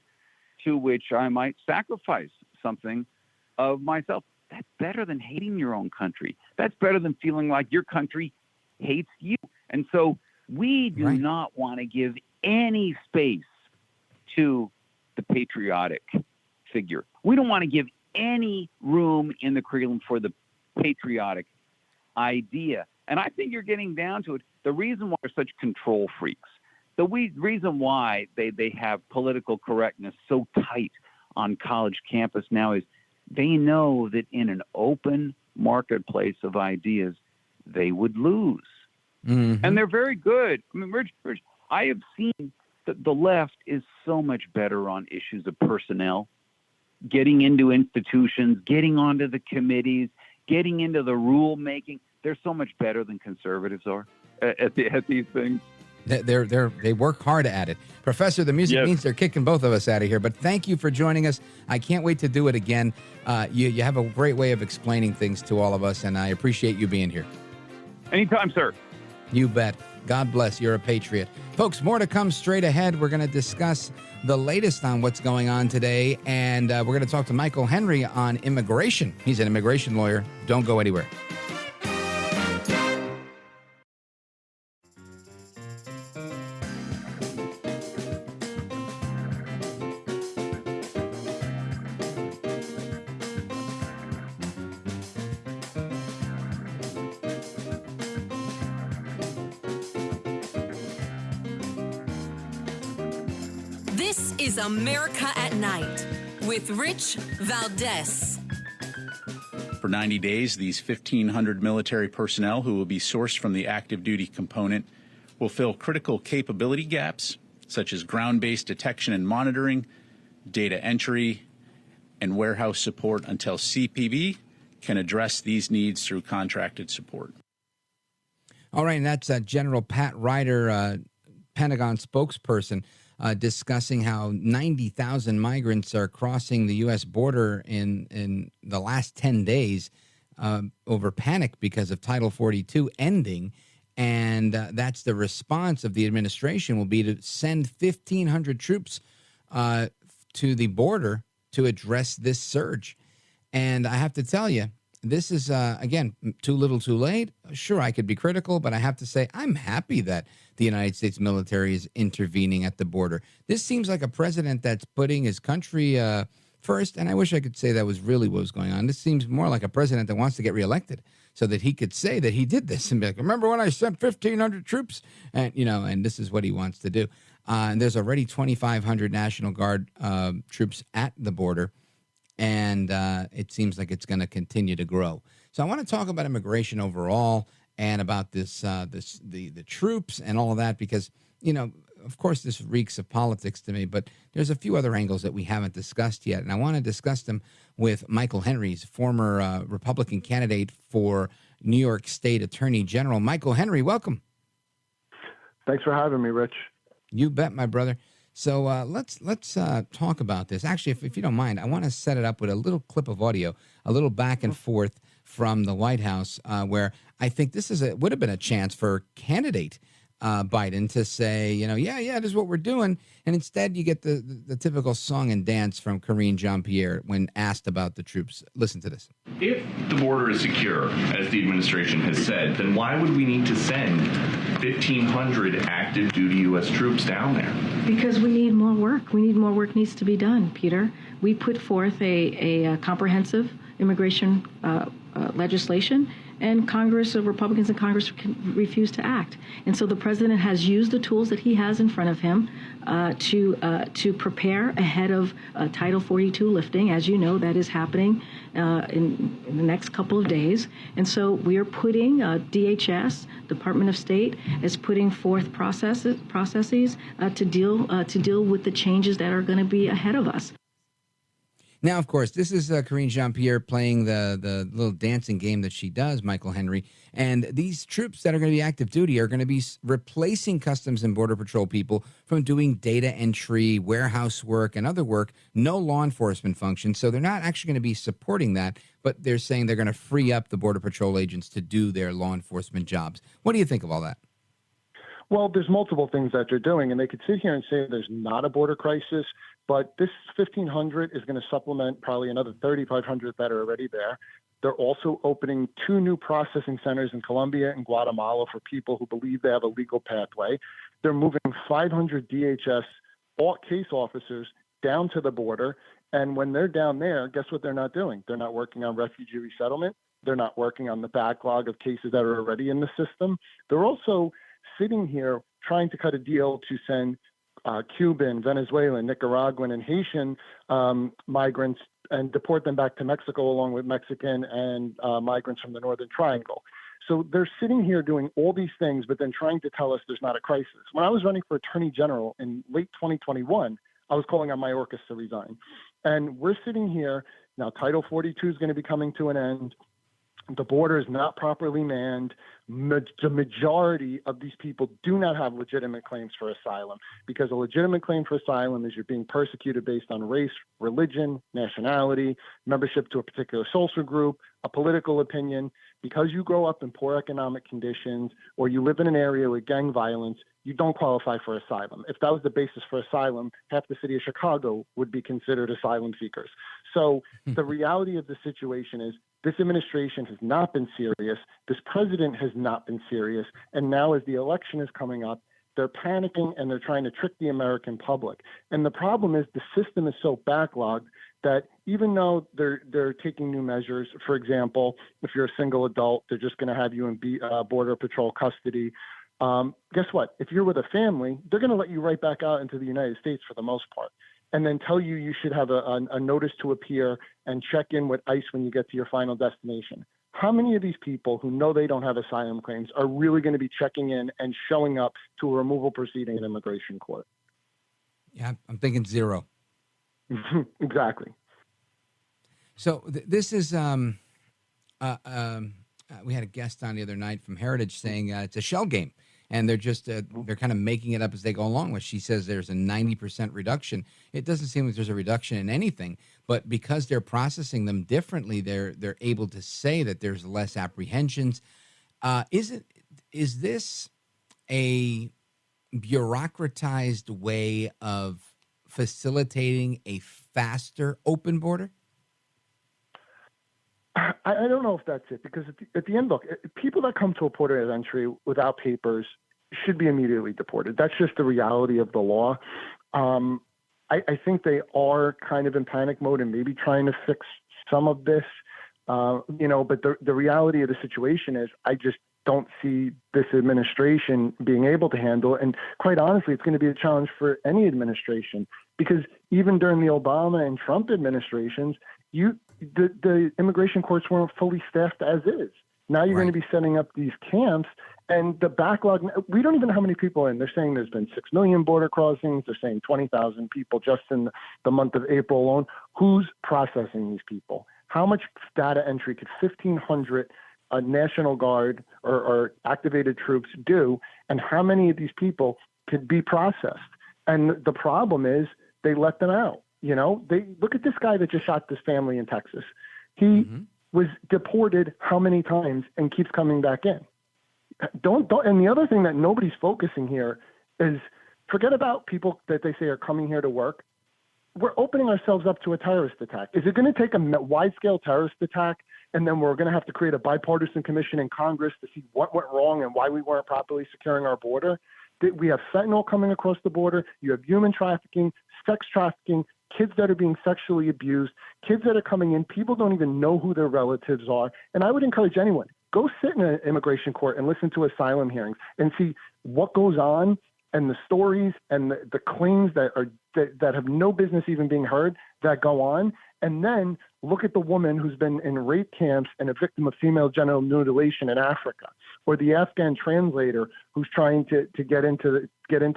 to which I might sacrifice something of myself. That's better than hating your own country. That's better than feeling like your country hates you. And so we do not want to give any space to the patriotic figure. We don't want to give any room in the curriculum for the patriotic idea. And I think you're getting down to it. The reason why they're such control freaks, the reason why they have political correctness so tight on college campus now is they know that in an open marketplace of ideas, they would lose. Mm-hmm. And they're very good. I mean, Rich, I have seen that the left is so much better on issues of personnel, getting into institutions, getting onto the committees, getting into the rule making. They're so much better than conservatives are at these things.
They work hard at it. Professor, the music means they're kicking both of us out of here, but thank you for joining us. I can't wait to do it again. You have a great way of explaining things to all of us, and I appreciate you being here.
Anytime, sir.
You bet. God bless. You're a patriot. Folks, more to come straight ahead. We're going to discuss the latest on what's going on today, and we're going to talk to Michael Henry on immigration. He's an immigration lawyer. Don't go anywhere.
This is America at Night with Rich Valdez.
For 90 days, these 1,500 military personnel who will be sourced from the active duty component will fill critical capability gaps, such as ground-based detection and monitoring, data entry, and warehouse support until CPB can address these needs through contracted support.
All right, and that's General Pat Ryder, Pentagon spokesperson, discussing how 90,000 migrants are crossing the U.S. border in the last 10 days over panic because of Title 42 ending. And that's the response of the administration will be to send 1,500 troops to the border to address this surge. And I have to tell you, this is, again, too little too late. Sure, I could be critical, but I have to say I'm happy that the United States military is intervening at the border. This seems like a president that's putting his country first, and I wish I could say that was really what was going on. This seems more like a president that wants to get reelected so that he could say that he did this and be like, remember when I sent 1,500 troops? And, and this is what he wants to do. And there's already 2,500 National Guard troops at the border. And it seems like it's going to continue to grow. So I want to talk about immigration overall and about the troops and all of that because, of course, this reeks of politics to me, but there's a few other angles that we haven't discussed yet. And I want to discuss them with Michael Henry, former Republican candidate for New York State Attorney General. Michael Henry, welcome.
Thanks for having me, Rich.
You bet, my brother. So let's talk about this. Actually, if you don't mind, I want to set it up with a little clip of audio, a little back and forth from the White House, where I think this would have been a chance for candidate Biden to say, yeah, this is what we're doing. And instead, you get the typical song and dance from Karine Jean-Pierre when asked about the troops. Listen to this.
If the border is secure, as the administration has said, then why would we need to send 1,500 active duty U.S. troops down there?
Because we need more work. More work needs to be done, Peter. We put forth a comprehensive immigration legislation, and Congress, Republicans in Congress refuse to act. And so the president has used the tools that he has in front of him to prepare ahead of Title 42 lifting. As you know, that is happening in the next couple of days. And so we are putting DHS, Department of State, is putting forth processes to deal with the changes that are going to be ahead of us.
Now, of course, this is Karine Jean-Pierre playing the little dancing game that she does, Michael Henry. And these troops that are going to be active duty are going to be replacing Customs and Border Patrol people from doing data entry, warehouse work, and other work, no law enforcement function. So they're not actually going to be supporting that, but they're saying they're going to free up the Border Patrol agents to do their law enforcement jobs. What do you think of all that?
Well, there's multiple things that they're doing, and they could sit here and say there's not a border crisis, but this 1,500 is going to supplement probably another 3,500 that are already there. They're also opening 2 new processing centers in Colombia and Guatemala for people who believe they have a legal pathway. They're moving 500 DHS case officers down to the border, and when they're down there, guess what they're not doing? They're not working on refugee resettlement. They're not working on the backlog of cases that are already in the system. They're also sitting here trying to cut a deal to send Cuban, Venezuelan, Nicaraguan, and Haitian migrants and deport them back to Mexico along with Mexican and migrants from the Northern Triangle. So they're sitting here doing all these things, but then trying to tell us there's not a crisis. When I was running for Attorney General in late 2021, I was calling on Mayorkas to resign. And we're sitting here now, Title 42 is going to be coming to an end. The border is not properly manned. The majority of these people do not have legitimate claims for asylum, because a legitimate claim for asylum is you're being persecuted based on race, religion, nationality, membership to a particular social group, a political opinion. Because you grow up in poor economic conditions or you live in an area with gang violence, you don't qualify for asylum. If that was the basis for asylum, half the city of Chicago would be considered asylum seekers. So the reality of the situation is this administration has not been serious. This president has not been serious. And now as the election is coming up, they're panicking and they're trying to trick the American public. And the problem is the system is so backlogged that even though they're taking new measures, for example, if you're a single adult, they're just going to have you in Border Patrol custody. Guess what? If you're with a family, they're going to let you right back out into the United States for the most part, and then tell you should have a notice to appear and check in with ICE when you get to your final destination. How many of these people who know they don't have asylum claims are really going to be checking in and showing up to a removal proceeding in immigration court?
Yeah, I'm thinking zero.
Exactly.
So this is we had a guest on the other night from Heritage saying it's a shell game, and they're just they're kind of making it up as they go along. Which she says there's a 90% reduction. It doesn't seem like there's a reduction in anything, but because they're processing them differently, they're able to say that there's less apprehensions. is this a bureaucratized way of facilitating a faster open border?
I don't know if that's it, because at the end, look, people that come to a port of entry without papers should be immediately deported. That's just the reality of the law. I think they are kind of in panic mode and maybe trying to fix some of this, but the reality of the situation is I just don't see this administration being able to handle it. And quite honestly, it's going to be a challenge for any administration, because even during the Obama and Trump administrations, the immigration courts weren't fully staffed as is. Now you're going to be setting up these camps, and the backlog, we don't even know how many people are in. They're saying there's been 6 million border crossings. They're saying 20,000 people just in the month of April alone. Who's processing these people? How much data entry could 1,500 National Guard or activated troops do? And how many of these people could be processed? And the problem is they let them out. They look at this guy that just shot this family in Texas. He was deported how many times and keeps coming back in. Don't. And the other thing that nobody's focusing here is, forget about people that they say are coming here to work. We're opening ourselves up to a terrorist attack. Is it going to take a wide-scale terrorist attack, and then we're going to have to create a bipartisan commission in Congress to see what went wrong and why we weren't properly securing our border? We have fentanyl coming across the border. You have human trafficking, sex trafficking, kids that are being sexually abused, kids that are coming in. People don't even know who their relatives are. And I would encourage anyone, go sit in an immigration court and listen to asylum hearings and see what goes on, and the stories and the claims that have no business even being heard that go on. And then look at the woman who's been in rape camps and a victim of female genital mutilation in Africa, or the Afghan translator who's trying to get into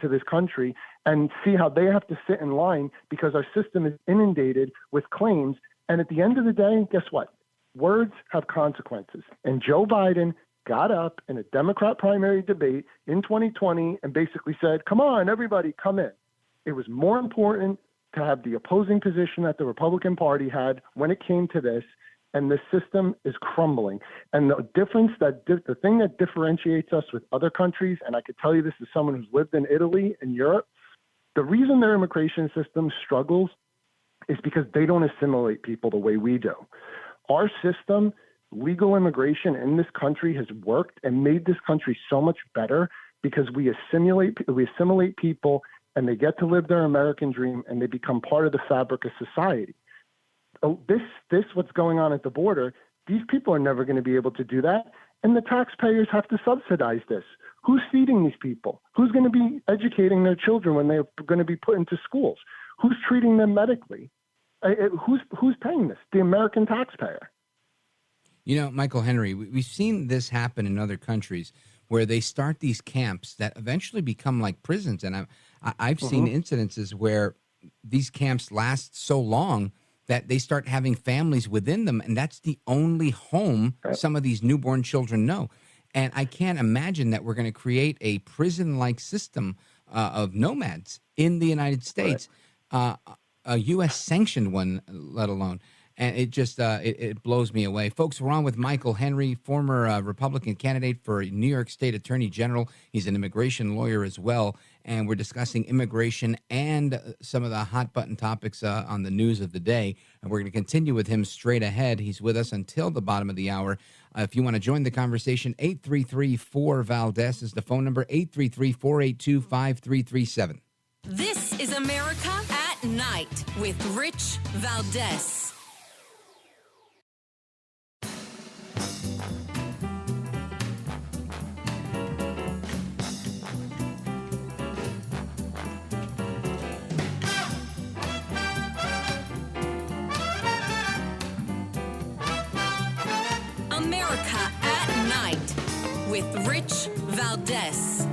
this country, and see how they have to sit in line because our system is inundated with claims. And at the end of the day, guess what? Words have consequences. And Joe Biden got up in a Democrat primary debate in 2020 and basically said, come on, everybody, come in. It was more important to have the opposing position that the Republican Party had when it came to this, and the system is crumbling. And the thing that differentiates us with other countries, and I could tell you this as someone who's lived in Italy and Europe, the reason their immigration system struggles is because they don't assimilate people the way we do. Our system, legal immigration in this country, has worked and made this country so much better because we assimilate people, and they get to live their American dream, and they become part of the fabric of society. This what's going on at the border, these people are never going to be able to do that, and the taxpayers have to subsidize this. Who's feeding these people? Who's going to be educating their children when they're going to be put into schools? Who's treating them medically? Who's paying this? The American taxpayer.
Michael Henry, we've seen this happen in other countries where they start these camps that eventually become like prisons. And I've seen incidences where these camps last so long that they start having families within them, and that's the only home some of these newborn children know. And I can't imagine that we're going to create a prison-like system of nomads in the United States, a U.S.-sanctioned one, let alone. And it just it blows me away. Folks, we're on with Michael Henry, former Republican candidate for New York State Attorney General. He's an immigration lawyer as well. And we're discussing immigration and some of the hot button topics on the news of the day. And we're going to continue with him straight ahead. He's with us until the bottom of the hour. If you want to join the conversation, 833-4-VALDEZ is the phone number, 833-482-5337.
This is America at Night with Rich Valdez. America at Night with Rich Valdez.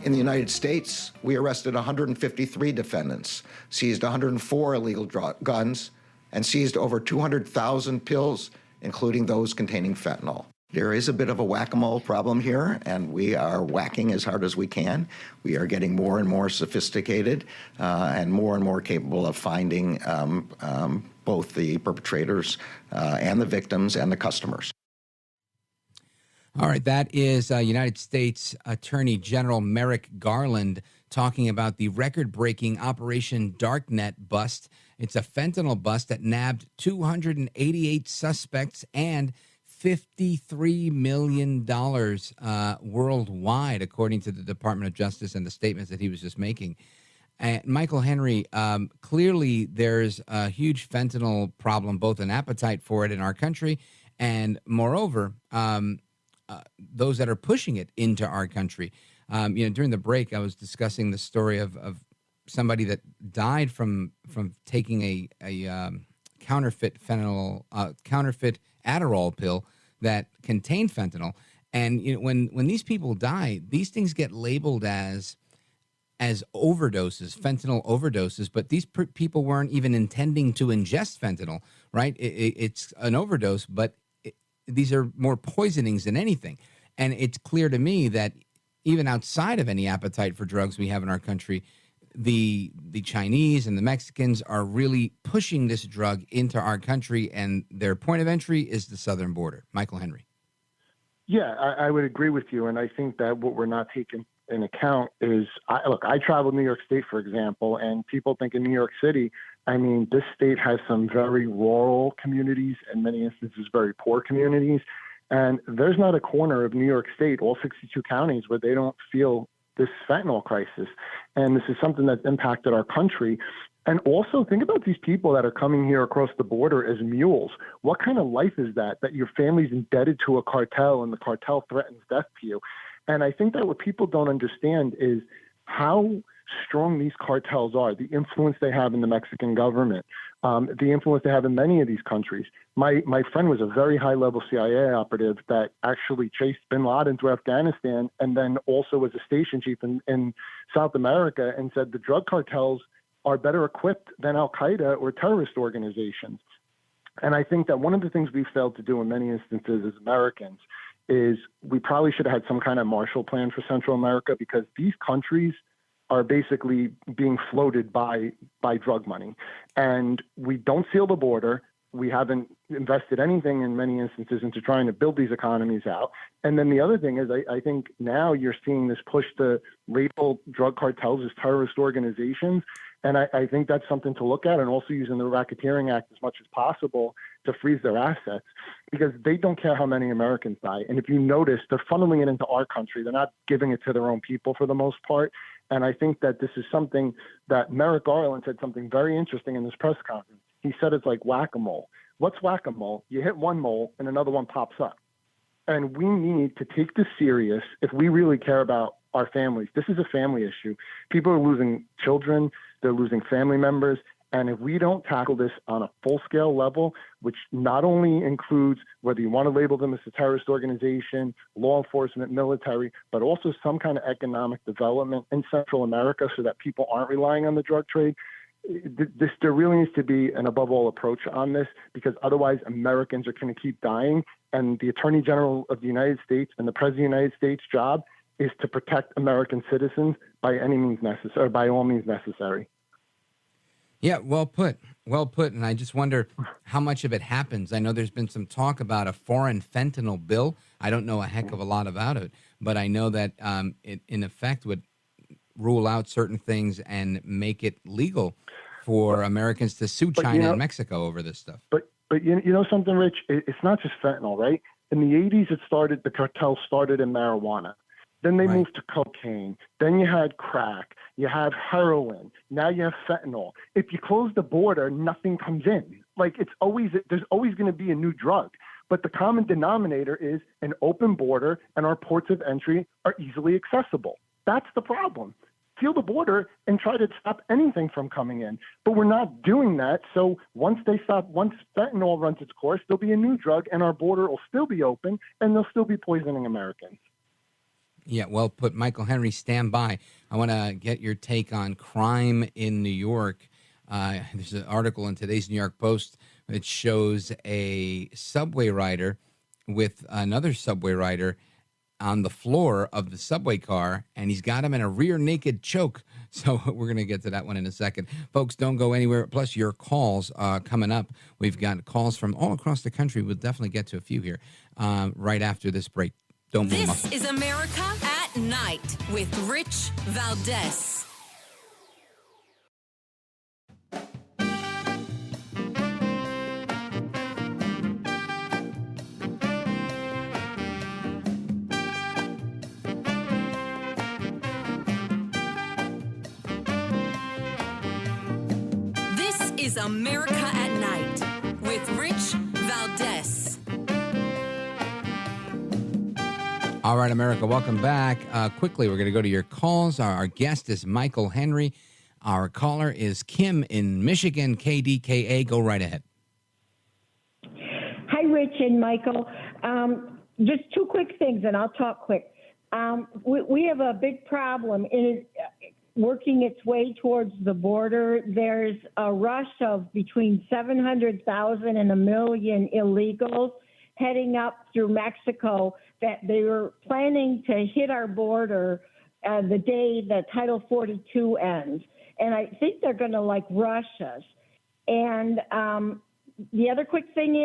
In the United States, we arrested 153 defendants, seized 104 illegal guns, and seized over 200,000 pills, including those containing fentanyl. There is a bit of a whack-a-mole problem here, and we are whacking as hard as we can. We are getting more and more sophisticated and more capable of finding both the perpetrators and the victims and the customers.
All right, that is United States Attorney General Merrick Garland talking about the record-breaking Operation Darknet bust. It's a fentanyl bust that nabbed 288 suspects and $53 million worldwide, according to the Department of Justice and the statements that he was just making. Michael Henry, clearly there's a huge fentanyl problem, both an appetite for it in our country, and moreover, those that are pushing it into our country. During the break, I was discussing the story of somebody that died from taking a counterfeit counterfeit Adderall pill that contained fentanyl. And when these people die, these things get labeled as overdoses, fentanyl overdoses, but these people weren't even intending to ingest fentanyl, right? It's an overdose, but these are more poisonings than anything. And it's clear to me that even outside of any appetite for drugs we have in our country, the Chinese and the Mexicans are really pushing this drug into our country, and their point of entry is the southern border. Michael Henry.
Yeah, I would agree with you. And I think that what we're not taking in account is, I traveled New York State, for example, and people think in New York City, I mean, this state has some very rural communities, in many instances, very poor communities. And there's not a corner of New York State, all 62 counties, where they don't feel this fentanyl crisis. And this is something that's impacted our country. And also think about these people that are coming here across the border as mules. What kind of life is that your family's indebted to a cartel and the cartel threatens death to you? And I think that what people don't understand is how strong these cartels are, the influence they have in the Mexican government, the influence they have in many of these countries. My friend was a very high-level CIA operative that actually chased bin Laden through Afghanistan and then also was a station chief in South America and said the drug cartels are better equipped than Al-Qaeda or terrorist organizations. And I think that one of the things we've failed to do in many instances as Americans is we probably should have had some kind of Marshall Plan for Central America, because these countries are basically being floated by drug money. And we don't seal the border. We haven't invested anything in many instances into trying to build these economies out. And then the other thing is I think now you're seeing this push to label drug cartels as terrorist organizations. And I think that's something to look at, and also using the Racketeering Act as much as possible to freeze their assets, because they don't care how many Americans die. And if you notice, they're funneling it into our country. They're not giving it to their own people for the most part. And I think that this is something that Merrick Garland said something very interesting in this press conference. He said it's like whack-a-mole. What's whack-a-mole? You hit one mole and another one pops up. And we need to take this serious if we really care about our families. This is a family issue. People are losing children. They're losing family members. And if we don't tackle this on a full-scale level, which not only includes whether you want to label them as a terrorist organization, law enforcement, military, but also some kind of economic development in Central America so that people aren't relying on the drug trade, there really needs to be an above-all approach on this, because otherwise Americans are going to keep dying. And the Attorney General of the United States and the President of the United States' job is to protect American citizens by any means necessary, by all means necessary.
Yeah, well put. Well put. And I just wonder how much of it happens. I know there's been some talk about a foreign fentanyl bill. I don't know a heck of a lot about it, but I know that it, in effect, would rule out certain things and make it legal for Americans to sue China and Mexico over this stuff.
But you know something, Rich? It's not just fentanyl, right? In the 80s, the cartel started in marijuana. Then they moved to cocaine. Then you had crack. You have heroin. Now you have fentanyl. If you close the border, nothing comes in. Like there's always going to be a new drug. But the common denominator is an open border, and our ports of entry are easily accessible. That's the problem. Seal the border and try to stop anything from coming in. But we're not doing that. So once fentanyl runs its course, there'll be a new drug, and our border will still be open, and they'll still be poisoning Americans.
Yeah, well put. Michael Henry, stand by. I want to get your take on crime in New York. There's an article in today's New York Post that shows a subway rider with another subway rider on the floor of the subway car, and he's got him in a rear naked choke. So we're going to get to that one in a second. Folks, don't go anywhere. Plus, your calls coming up. We've got calls from all across the country. We'll definitely get to a few here right after this break. Don't move.
This is America at Night with Rich Valdez. This is America at Night with Rich Valdez.
All right, America, welcome back. Quickly, we're going to go to your calls. Our guest is Michael Henry. Our caller is Kim in Michigan, KDKA. Go right ahead.
Hi, Rich and Michael. Just two quick things, and I'll talk quick. We have a big problem in working its way towards the border. There's a rush of between 700,000 and 1 million illegals heading up through Mexico that they were planning to hit our border the day that Title 42 ends. And I think they're going to rush us. And the other quick thing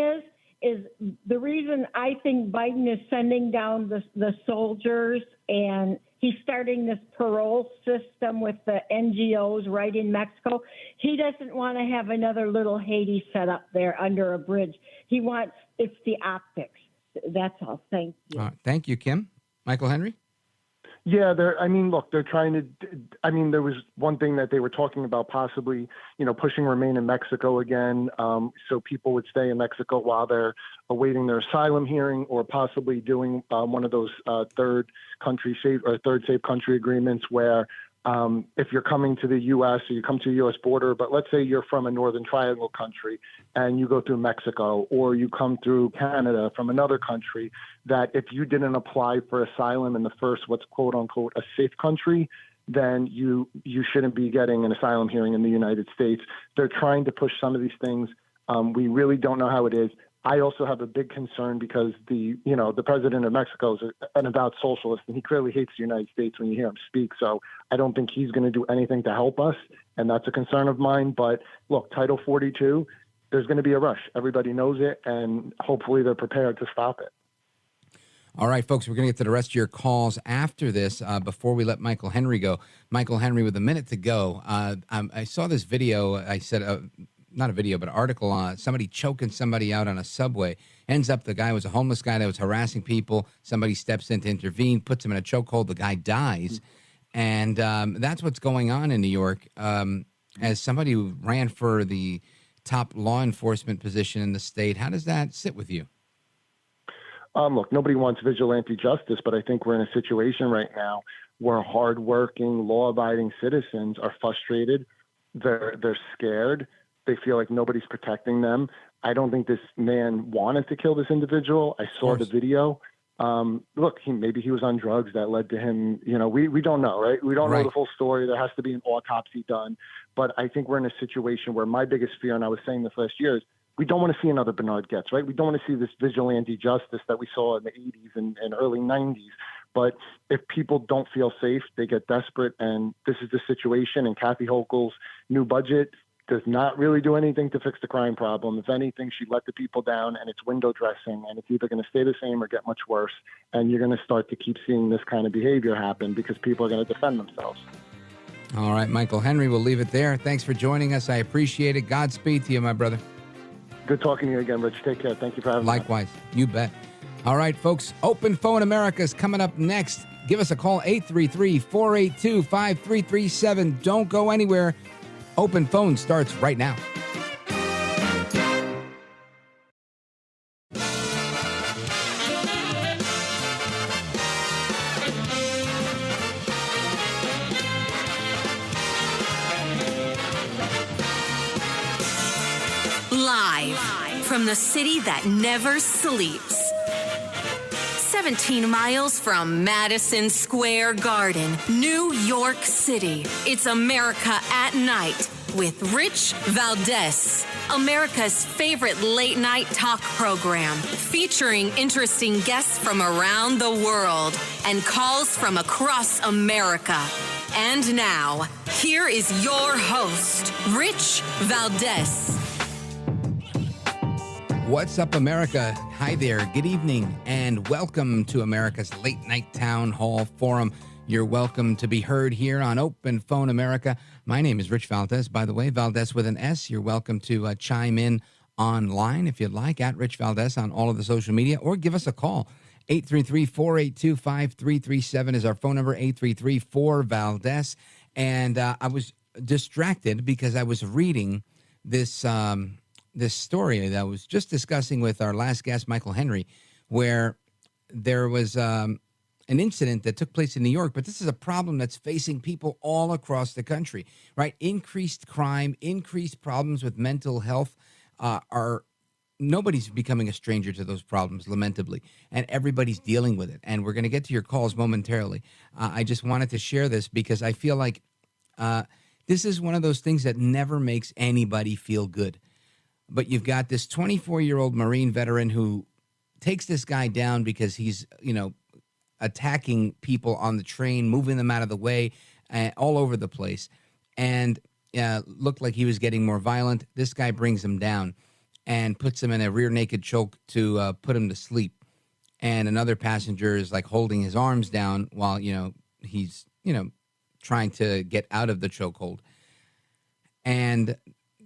is the reason I think Biden is sending down the soldiers and he's starting this parole system with the NGOs right in Mexico. He doesn't want to have another little Haiti set up there under a bridge. He wants, it's the optics. That's all. Thank you.
All right. Thank you, Kim. Michael Henry?
Yeah, they're trying to, there was one thing that they were talking about possibly, pushing remain in Mexico again, so people would stay in Mexico while they're awaiting their asylum hearing, or possibly doing one of those third safe country agreements where if you're coming to the U.S. or you come to the U.S. border, but let's say you're from a Northern Triangle country and you go through Mexico, or you come through Canada from another country, that if you didn't apply for asylum in the first, what's quote unquote a safe country, then you shouldn't be getting an asylum hearing in the United States. They're trying to push some of these things. We really don't know how it is. I also have a big concern because the president of Mexico is an avowed socialist, and he clearly hates the United States when you hear him speak. So I don't think he's going to do anything to help us, and that's a concern of mine. But look, Title 42, there's going to be a rush. Everybody knows it, and hopefully they're prepared to stop it.
All right, folks, we're going to get to the rest of your calls after this. Before we let Michael Henry go, Michael Henry, with a minute to go, I saw this video. I said, not a video, but an article on somebody choking somebody out on a subway. Ends up the guy was a homeless guy that was harassing people. Somebody steps in to intervene, puts him in a chokehold. The guy dies. And that's what's going on in New York. As somebody who ran for the top law enforcement position in the state, how does that sit with you?
Look, nobody wants vigilante justice, but I think we're in a situation right now where hardworking, law-abiding citizens are frustrated. They're scared. They feel like nobody's protecting them. I don't think this man wanted to kill this individual. I saw the video. Look, maybe he was on drugs that led to him. We don't know, right? We don't know the full story. There has to be an autopsy done. But I think we're in a situation where my biggest fear, and I was saying this last year, is we don't want to see another Bernard Goetz, right? We don't want to see this vigilante justice that we saw in the 80s and early 90s. But if people don't feel safe, they get desperate. And this is the situation. And Kathy Hochul's new budget does not really do anything to fix the crime problem. If anything, she let the people down, and it's window dressing, and it's either going to stay the same or get much worse. And you're going to start to keep seeing this kind of behavior happen because people are going to defend themselves.
All right, Michael Henry, we'll leave it there. Thanks for joining us. I appreciate it. Godspeed to you, my brother.
Good talking to you again, Rich. Take care. Thank you for having me.
Likewise. You bet. All right, folks, Open Phone America is coming up next. Give us a call, 833-482-5337. Don't go anywhere. Open Phone starts right now.
Live from the city that never sleeps. 17 miles from Madison Square Garden, New York City. It's America at Night with Rich Valdez, America's favorite late-night talk program, featuring interesting guests from around the world and calls from across America. And now, here is your host, Rich Valdez.
What's up, America? Hi there. Good evening and welcome to America's Late Night Town Hall Forum. You're welcome to be heard here on Open Phone America. My name is Rich Valdez, by the way, Valdez with an S. You're welcome to chime in online if you'd like, at Rich Valdez on all of the social media, or give us a call. 833-482-5337 is our phone number, 833-4-VALDEZ. And I was distracted because I was reading this this story that I was just discussing with our last guest, Michael Henry, where there was an incident that took place in New York, but this is a problem that's facing people all across the country, right? Increased crime, increased problems with mental health nobody's becoming a stranger to those problems, lamentably, and everybody's dealing with it. And we're going to get to your calls momentarily. I just wanted to share this because I feel like this is one of those things that never makes anybody feel good. But you've got this 24-year-old Marine veteran who takes this guy down because he's, attacking people on the train, moving them out of the way, all over the place, and looked like he was getting more violent. This guy brings him down and puts him in a rear naked choke to put him to sleep. And another passenger is like holding his arms down while, he's, trying to get out of the chokehold. And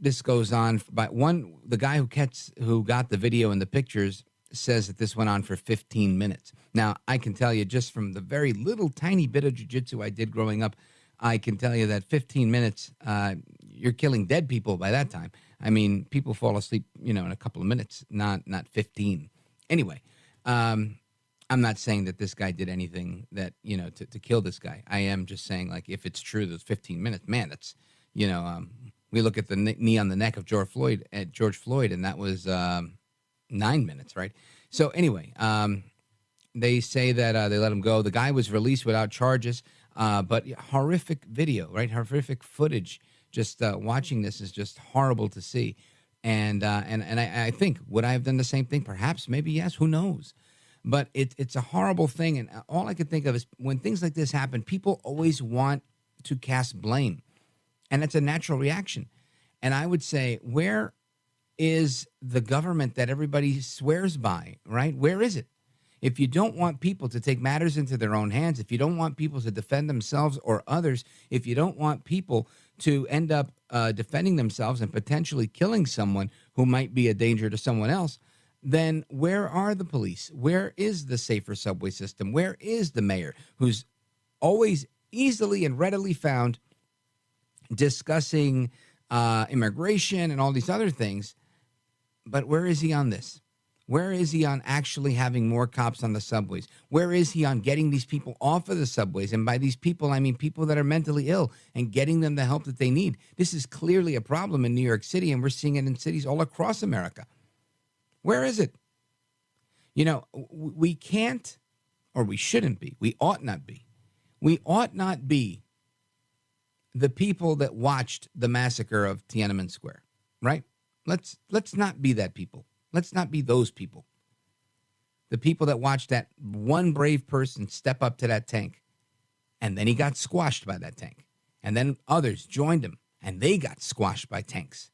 this goes on by the guy who got the video and the pictures says that this went on for 15 minutes. Now, I can tell you just from the very little tiny bit of jiu-jitsu I did growing up, I can tell you that 15 minutes, you're killing dead people by that time. I mean, people fall asleep, in a couple of minutes, not 15. Anyway, I'm not saying that this guy did anything that, to kill this guy. I am just saying, like, if it's true, those 15 minutes, man, that's, we look at the knee on the neck of George Floyd, and that was 9 minutes, right? So anyway, they say that they let him go. The guy was released without charges, but horrific video, right? Horrific footage. Just watching this is just horrible to see. And I think, would I have done the same thing? Perhaps, maybe, yes, who knows? But it's a horrible thing. And all I could think of is when things like this happen, people always want to cast blame. And it's a natural reaction. And I would say, where is the government that everybody swears by, right? Where is it? If you don't want people to take matters into their own hands, if you don't want people to defend themselves or others, if you don't want people to end up defending themselves and potentially killing someone who might be a danger to someone else, then where are the police? Where is the safer subway system? Where is the mayor who's always easily and readily found discussing immigration and all these other things? But where is he on this? Where is he on actually having more cops on the subways? Where is he on getting these people off of the subways? And by these people, I mean people that are mentally ill and getting them the help that they need. This is clearly a problem in New York City, and we're seeing it in cities all across America. Where is it? We can't, or we shouldn't be. We ought not be. We ought not be the people that watched the massacre of Tiananmen Square, right? Let's not be that people. Let's not be those people. The people that watched that one brave person step up to that tank, and then he got squashed by that tank. And then others joined him, and they got squashed by tanks.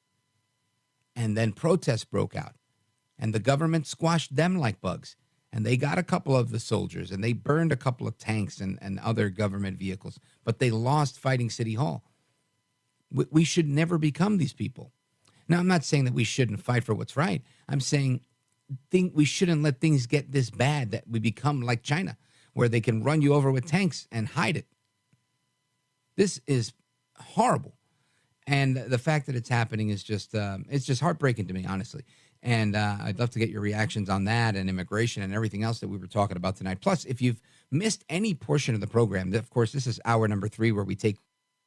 And then protests broke out, and the government squashed them like bugs. And they got a couple of the soldiers, and they burned a couple of tanks and other government vehicles. But they lost fighting City Hall. We should never become these people. Now, I'm not saying that we shouldn't fight for what's right. I'm saying we shouldn't let things get this bad that we become like China, where they can run you over with tanks and hide it. This is horrible. And the fact that it's happening is just heartbreaking to me, honestly. And I'd love to get your reactions on that and immigration and everything else that we were talking about tonight. Plus, if you've missed any portion of the program, of course, this is hour number 3, where we take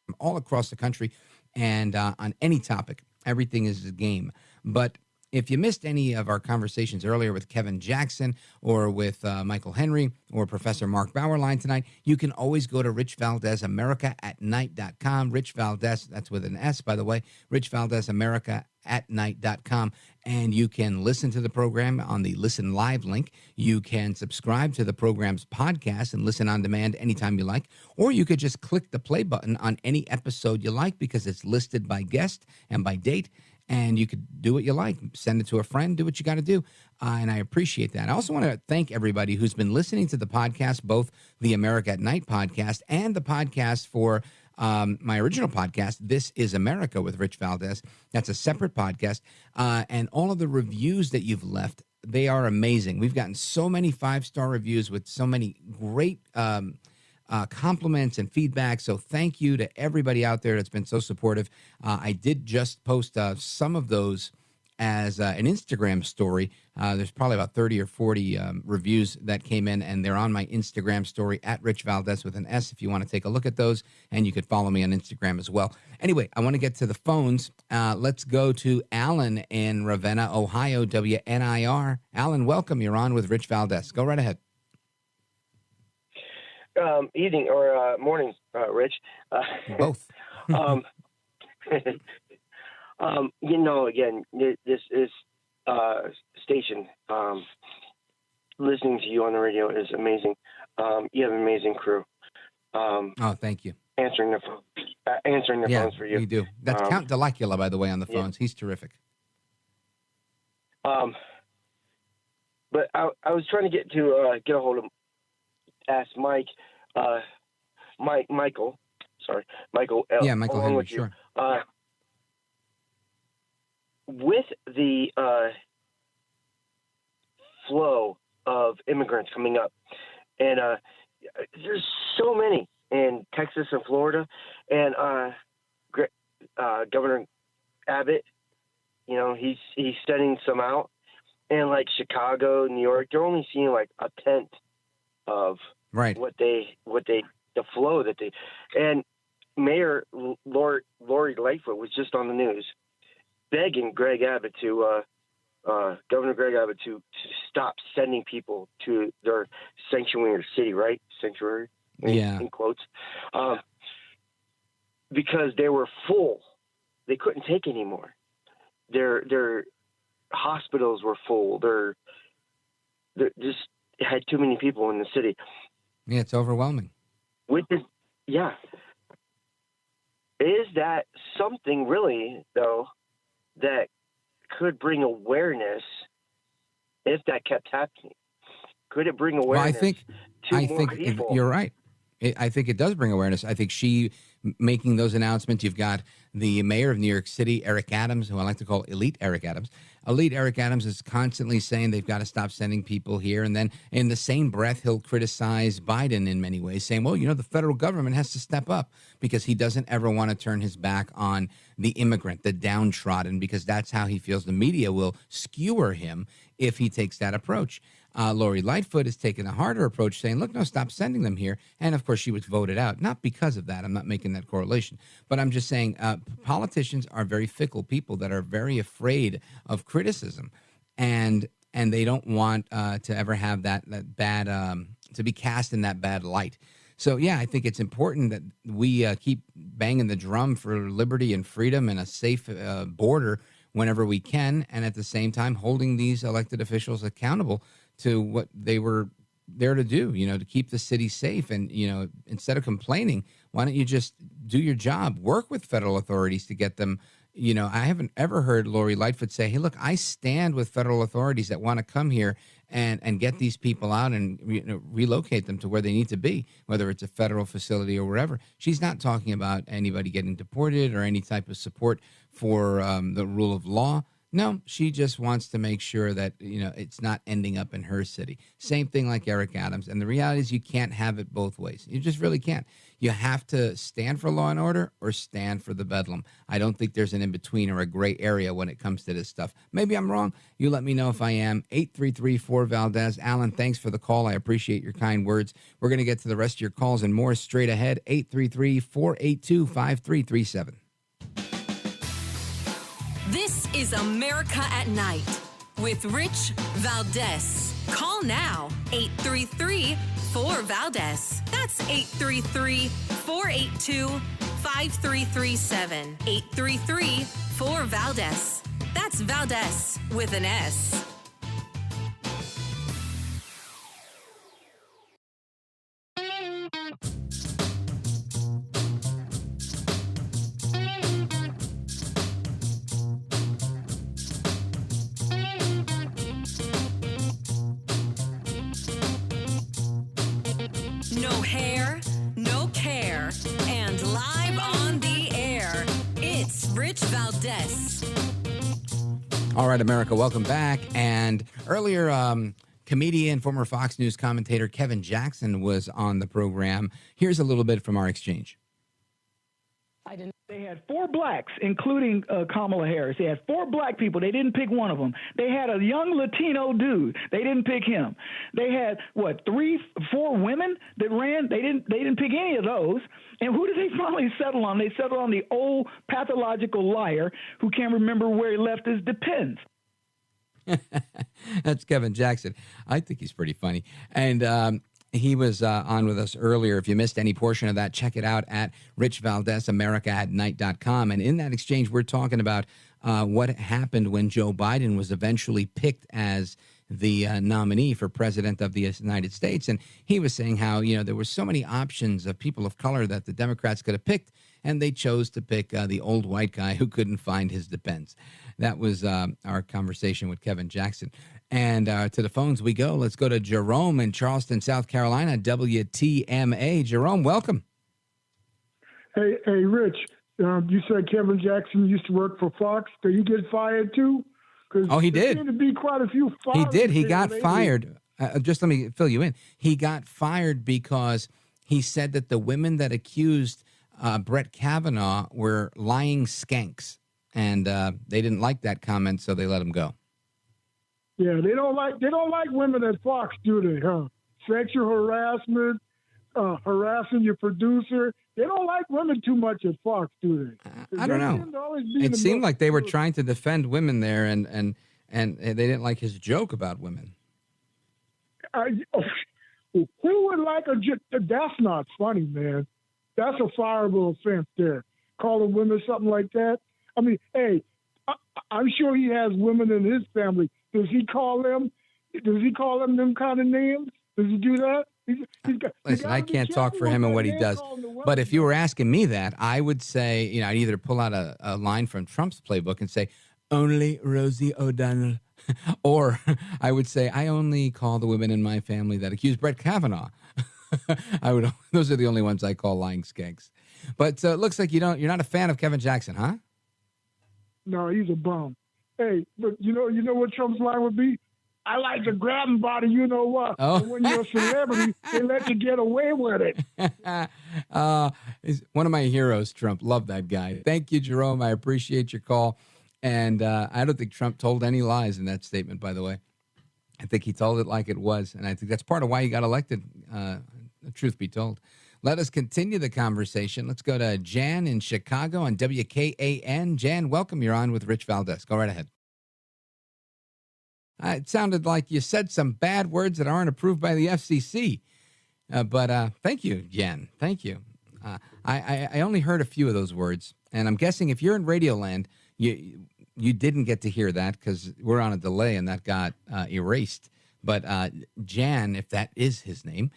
from all across the country and on any topic. Everything is a game. But if you missed any of our conversations earlier with Kevin Jackson or with Michael Henry or Professor Mark Bauerlein tonight, you can always go to Rich Valdez America at night.com. Rich Valdez, that's with an S, by the way, Rich Valdez America at night.com. And you can listen to the program on the Listen Live link. You can subscribe to the program's podcast and listen on demand anytime you like. Or you could just click the play button on any episode you like because it's listed by guest and by date. and you could do what you like, send it to a friend, do what you got to do. And I appreciate that. I also want to thank everybody who's been listening to the podcast, both the America at Night podcast and the podcast for my original podcast, This is America with Rich Valdez. That's a separate podcast. And all of the reviews that you've left, they are amazing. We've gotten so many 5-star reviews with so many great compliments and feedback. So thank you to everybody out there that's been so supportive. I did just post some of those as an Instagram story. There's probably about 30 or 40 reviews that came in, and they're on my Instagram story at Rich Valdez with an S if you want to take a look at those, and you could follow me on Instagram as well. Anyway, I want to get to the phones. Let's go to Alan in Ravenna, Ohio, WNIR. Alan, welcome. You're on with Rich Valdez. Go right ahead.
Evening or morning, Rich.
Both.
Again, this is station. Listening to you on the radio is amazing. You have an amazing crew.
Thank you.
Answering the phones for you.
We do. That's Count Delacula, by the way, on the phones. Yeah. He's terrific.
But I was trying to get a hold of. Ask Michael. Sorry, Michael.
Yeah, Michael Henry. Sure.
With the flow of immigrants coming up, and there's so many in Texas and Florida, and Governor Abbott, he's sending some out, and like Chicago, New York, they're only seeing like a tenth of the flow that they, and Mayor Lori Lightfoot was just on the news begging Governor Greg Abbott to stop sending people to their sanctuary city, right? Sanctuary, in quotes, because they were full. They couldn't take anymore. Their hospitals were full. They're just had too many people in the city.
Yeah, it's overwhelming.
Is that something really, though, that could bring awareness if that kept happening? Could it bring awareness
I think
people?
You're right. I think it does bring awareness. I think she making those announcements. You've got the mayor of New York City, Eric Adams, who I like to call Elite Eric Adams. Elite Eric Adams is constantly saying they've got to stop sending people here. And then in the same breath, he'll criticize Biden in many ways, saying, well, the federal government has to step up because he doesn't ever want to turn his back on the immigrant, the downtrodden, because that's how he feels the media will skewer him if he takes that approach. Lori Lightfoot has taken a harder approach, saying, look, no, stop sending them here. And, of course, she was voted out. Not because of that. I'm not making that correlation. But I'm just saying politicians are very fickle people that are very afraid of criticism. And they don't want to ever have that bad, to be cast in that bad light. So, yeah, I think it's important that we keep banging the drum for liberty and freedom and a safe border whenever we can. And at the same time, holding these elected officials accountable to what they were there to do, to keep the city safe. And, instead of complaining, why don't you just do your job, work with federal authorities to get them. I haven't ever heard Lori Lightfoot say, hey, look, I stand with federal authorities that want to come here and get these people out and relocate them to where they need to be, whether it's a federal facility or wherever. She's not talking about anybody getting deported or any type of support for the rule of law. No, she just wants to make sure that, it's not ending up in her city. Same thing like Eric Adams. And the reality is you can't have it both ways. You just really can't. You have to stand for law and order or stand for the bedlam. I don't think there's an in-between or a gray area when it comes to this stuff. Maybe I'm wrong. You let me know if I am. 833-4-VALDEZ. Alan, thanks for the call. I appreciate your kind words. We're going to get to the rest of your calls and more straight ahead. 833-482-5337.
This is America at Night with Rich Valdez. Call now, 833-4-VALDEZ. That's 833-482-5337. 833-4-VALDEZ. That's Valdez with an S. Valdez.
All right, America, welcome back. And earlier, comedian, former Fox News commentator Kevin Jackson was on the program. Here's a little bit from our exchange.
They had 4 blacks, including Kamala Harris. They had 4 black people. They didn't pick one of them. They had a young Latino dude. They didn't pick him. They had 3, 4 women that ran. They didn't pick any of those. And who did they finally settle on? They settled on the old pathological liar who can't remember where he left his Depends.
That's Kevin Jackson. I think he's pretty funny. And he was on with us earlier. If you missed any portion of that, check it out at Rich Valdez, AmericaAtNight.com. And in that exchange, we're talking about what happened when Joe Biden was eventually picked as the nominee for president of the United States. And he was saying how, there were so many options of people of color that the Democrats could have picked, and they chose to pick the old white guy who couldn't find his Depends. That was our conversation with Kevin Jackson. And to the phones we go. Let's go to Jerome in Charleston, South Carolina, WTMA. Jerome, welcome.
Hey, Rich, you said Kevin Jackson used to work for Fox. Did he get fired too?
Oh, he did.
There seemed to be quite a few Fox.
He did. He got fired. Just let me fill you in. He got fired because he said that the women that accused Brett Kavanaugh were lying skanks. And they didn't like that comment, so they let him go.
Yeah, they don't like women at Fox, do they? Huh? Sexual harassment, harassing your producer. They don't like women too much at Fox, do they?
I don't know. It seemed like they were trying to defend women there, and they didn't like his joke about women.
Who would like a joke? That's not funny, man. That's a fireable offense there. Calling women something like that. I mean, hey, I'm sure he has women in his family. Does he call them them kind of names? Does he do that?
Listen, I can't talk for him and what he does. But if you were asking me that, I would say, I'd either pull out a line from Trump's playbook and say, only Rosie O'Donnell. Or I would say, I only call the women in my family that accuse Brett Kavanaugh. Those are the only ones I call lying skanks. But it looks like you're not a fan of Kevin Jackson, huh?
No, he's a bum. Hey, but you know what Trump's line would be? I like to grab him by the you-know-what. Oh. And when you're a celebrity, they let you get away with it.
He's one of my heroes, Trump. Love that guy. Thank you, Jerome. I appreciate your call. And I don't think Trump told any lies in that statement, by the way. I think he told it like it was. And I think that's part of why he got elected, truth be told. Let us continue the conversation. Let's go to Jan in Chicago on WKAN. Jan, welcome. You're on with Rich Valdez. Go right ahead. It sounded like you said some bad words that aren't approved by the FCC. But thank you, Jan. Thank you. I only heard a few of those words. And I'm guessing if you're in Radioland, you didn't get to hear that because we're on a delay and that got erased. But Jan, if that is his name,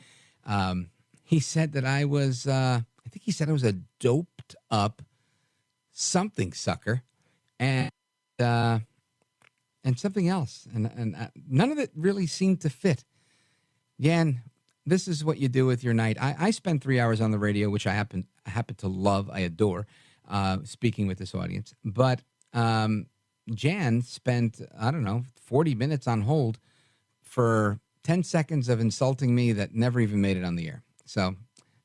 he said that I was, I think he said I was a doped up something sucker and something else. And none of it really seemed to fit. Jan, this is what you do with your night. I spend 3 hours on the radio, which I happen to love. I adore speaking with this audience. But Jan spent, 40 minutes on hold for 10 seconds of insulting me that never even made it on the air. So,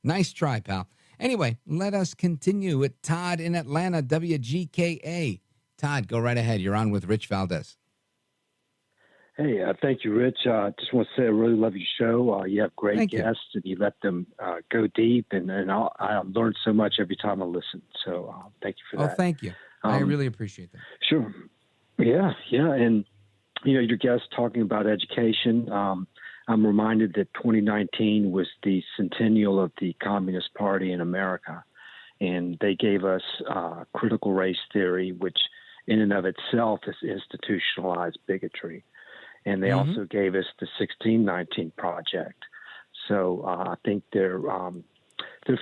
nice try, pal. Anyway, let us continue with Todd in Atlanta, WGKA. Todd, go right ahead. You're on with Rich Valdez.
Hey, thank you, Rich. Just want to say I really love your show. You have great guests, and you let them go deep, and I learn so much every time I listen. So thank you for that.
Oh, thank you. I really appreciate that.
Sure. Yeah. And, your guest talking about education, I'm reminded that 2019 was the centennial of the Communist Party in America, and they gave us critical race theory, which in and of itself is institutionalized bigotry. And they also gave us the 1619 Project. So I think they're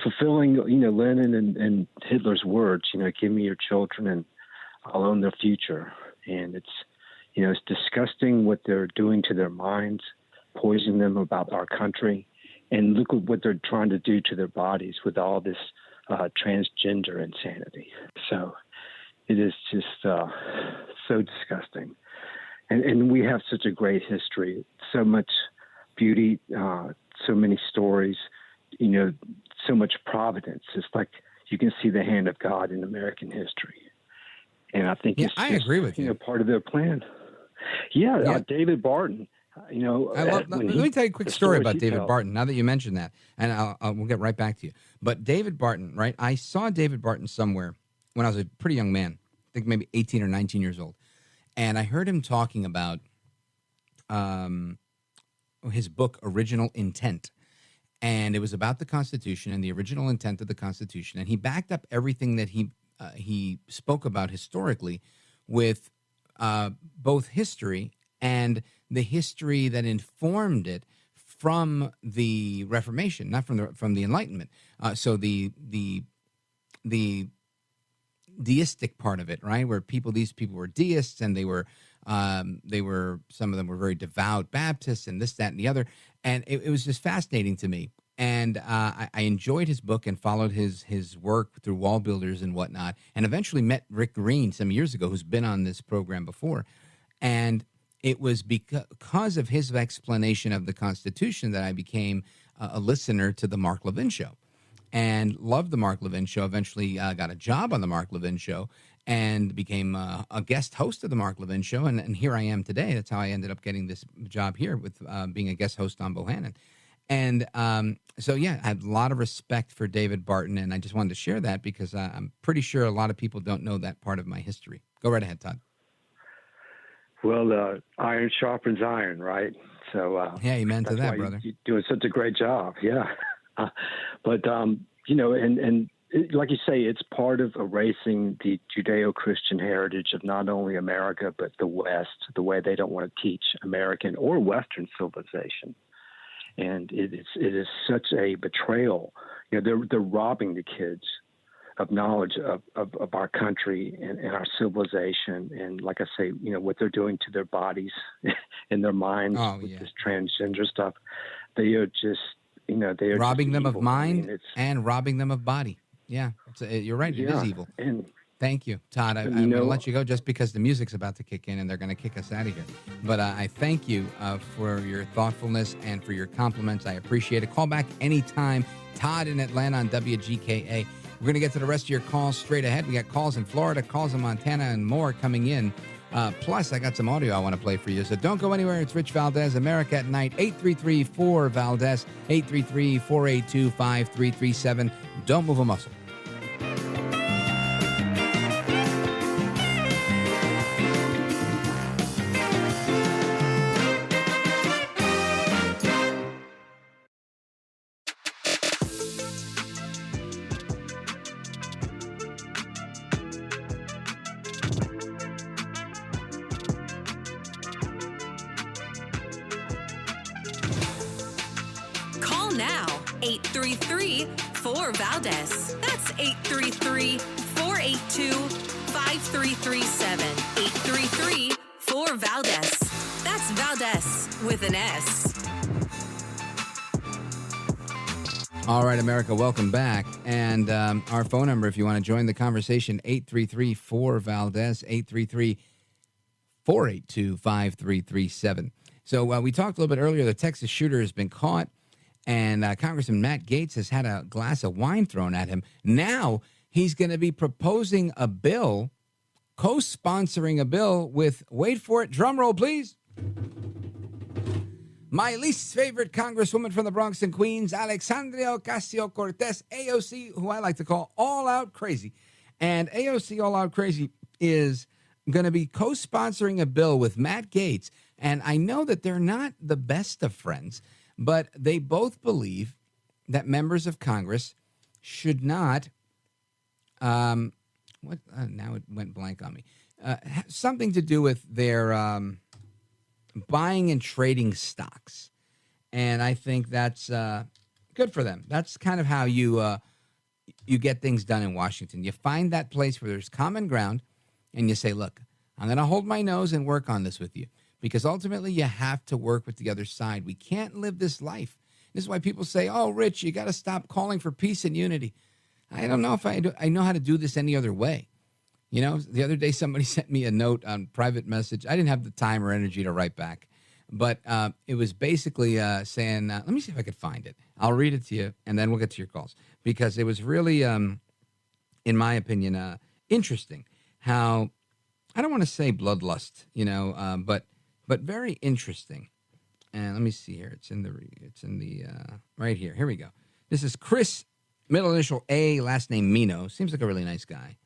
fulfilling, Lenin and Hitler's words, give me your children and I'll own their future. And it's disgusting what they're doing to their minds, poisoning them about our country. And look at what they're trying to do to their bodies with all this transgender insanity. So It is just so disgusting. And we have such a great history, so much beauty, so many stories, so much providence. It's like you can see the hand of God in American history. And I think it's just,
I agree with you.
Part of their plan. Yeah. David Barton,
let me tell you a quick story about David Barton, now that you mentioned that, and we'll get right back to you. But David Barton, right? I saw David Barton somewhere when I was a pretty young man, I think maybe 18 or 19 years old. And I heard him talking about his book, Original Intent. And it was about the Constitution and the original intent of the Constitution. And he backed up everything that he spoke about historically with both history and the history that informed it from the Reformation, not from the Enlightenment. So the deistic part of it, right, where these people were deists, and they were some of them were very devout Baptists, and this, that, and the other, and it was just fascinating to me. And I enjoyed his book and followed his work through Wall Builders and whatnot, and eventually met Rick Green some years ago, who's been on this program before. And it was because of his explanation of the Constitution that I became a listener to the Mark Levin Show, and loved the Mark Levin Show. Eventually got a job on the Mark Levin Show and became a guest host of the Mark Levin Show. And here I am today. That's how I ended up getting this job here with being a guest host on Bohannon. And so, yeah, I have a lot of respect for David Barton, and I just wanted to share that because I'm pretty sure a lot of people don't know that part of my history. Go right ahead, Todd.
Well, iron sharpens iron, right? So
yeah, amen to that, brother.
You're doing such a great job, yeah. But and like you say, it's part of erasing the Judeo-Christian heritage of not only America but the West, the way they don't want to teach American or Western civilization. And it is such a betrayal. They're robbing the kids of knowledge of our country and our civilization. And like I say, what they're doing to their bodies and their minds with this transgender stuff, they are just, they are
robbing them
evil.
of mind and robbing them of body. Yeah, you're right. It is evil.
And
thank you, Todd. I'm going to let you go just because the music's about to kick in and they're going to kick us out of here. But I thank you for your thoughtfulness and for your compliments. I appreciate it. Call back anytime. Todd in Atlanta on WGKA. We're going to get to the rest of your calls straight ahead. We got calls in Florida, calls in Montana, and more coming in. Plus, I got some audio I want to play for you. So don't go anywhere. It's Rich Valdez, America at Night, 833-4-VALDEZ, 833-482-5337. Don't move a muscle.
Call now, 833-4-VALDEZ. That's 833-482-5337. 833-4-VALDEZ. That's Valdez with an S.
All right, America, welcome back. And our phone number, if you want to join the conversation, 833-4-VALDEZ, 833-482-5337. So we talked a little bit earlier, the Texas shooter has been caught, and Congressman Matt Gaetz has had a glass of wine thrown at him. Now he's going to be proposing a bill, co-sponsoring a bill with, wait for it, drum roll, please, my least favorite Congresswoman from the Bronx and Queens, Alexandria Ocasio-Cortez, AOC, who I like to call All Out Crazy. And AOC All Out Crazy is going to be co-sponsoring a bill with Matt Gaetz. And I know that they're not the best of friends, but they both believe that members of Congress should not, now it went blank on me, something to do with their buying and trading stocks. And I think that's good for them. That's kind of how you get things done in Washington. You find that place where there's common ground and you say, look, I'm going to hold my nose and work on this with you. Because ultimately, you have to work with the other side. We can't live this life. This is why people say, oh, Rich, you got to stop calling for peace and unity. I don't know if I know how to do this any other way. You know, the other day somebody sent me a note on private message. I didn't have the time or energy to write back, but it was basically saying, let me see if I could find it. I'll read it to you, and then we'll get to your calls, because it was really, in my opinion, interesting how, I don't want to say bloodlust, you know, but very interesting. And let me see here. It's in the right here. Here we go. This is Chris, middle initial A, last name Mino. Seems like a really nice guy.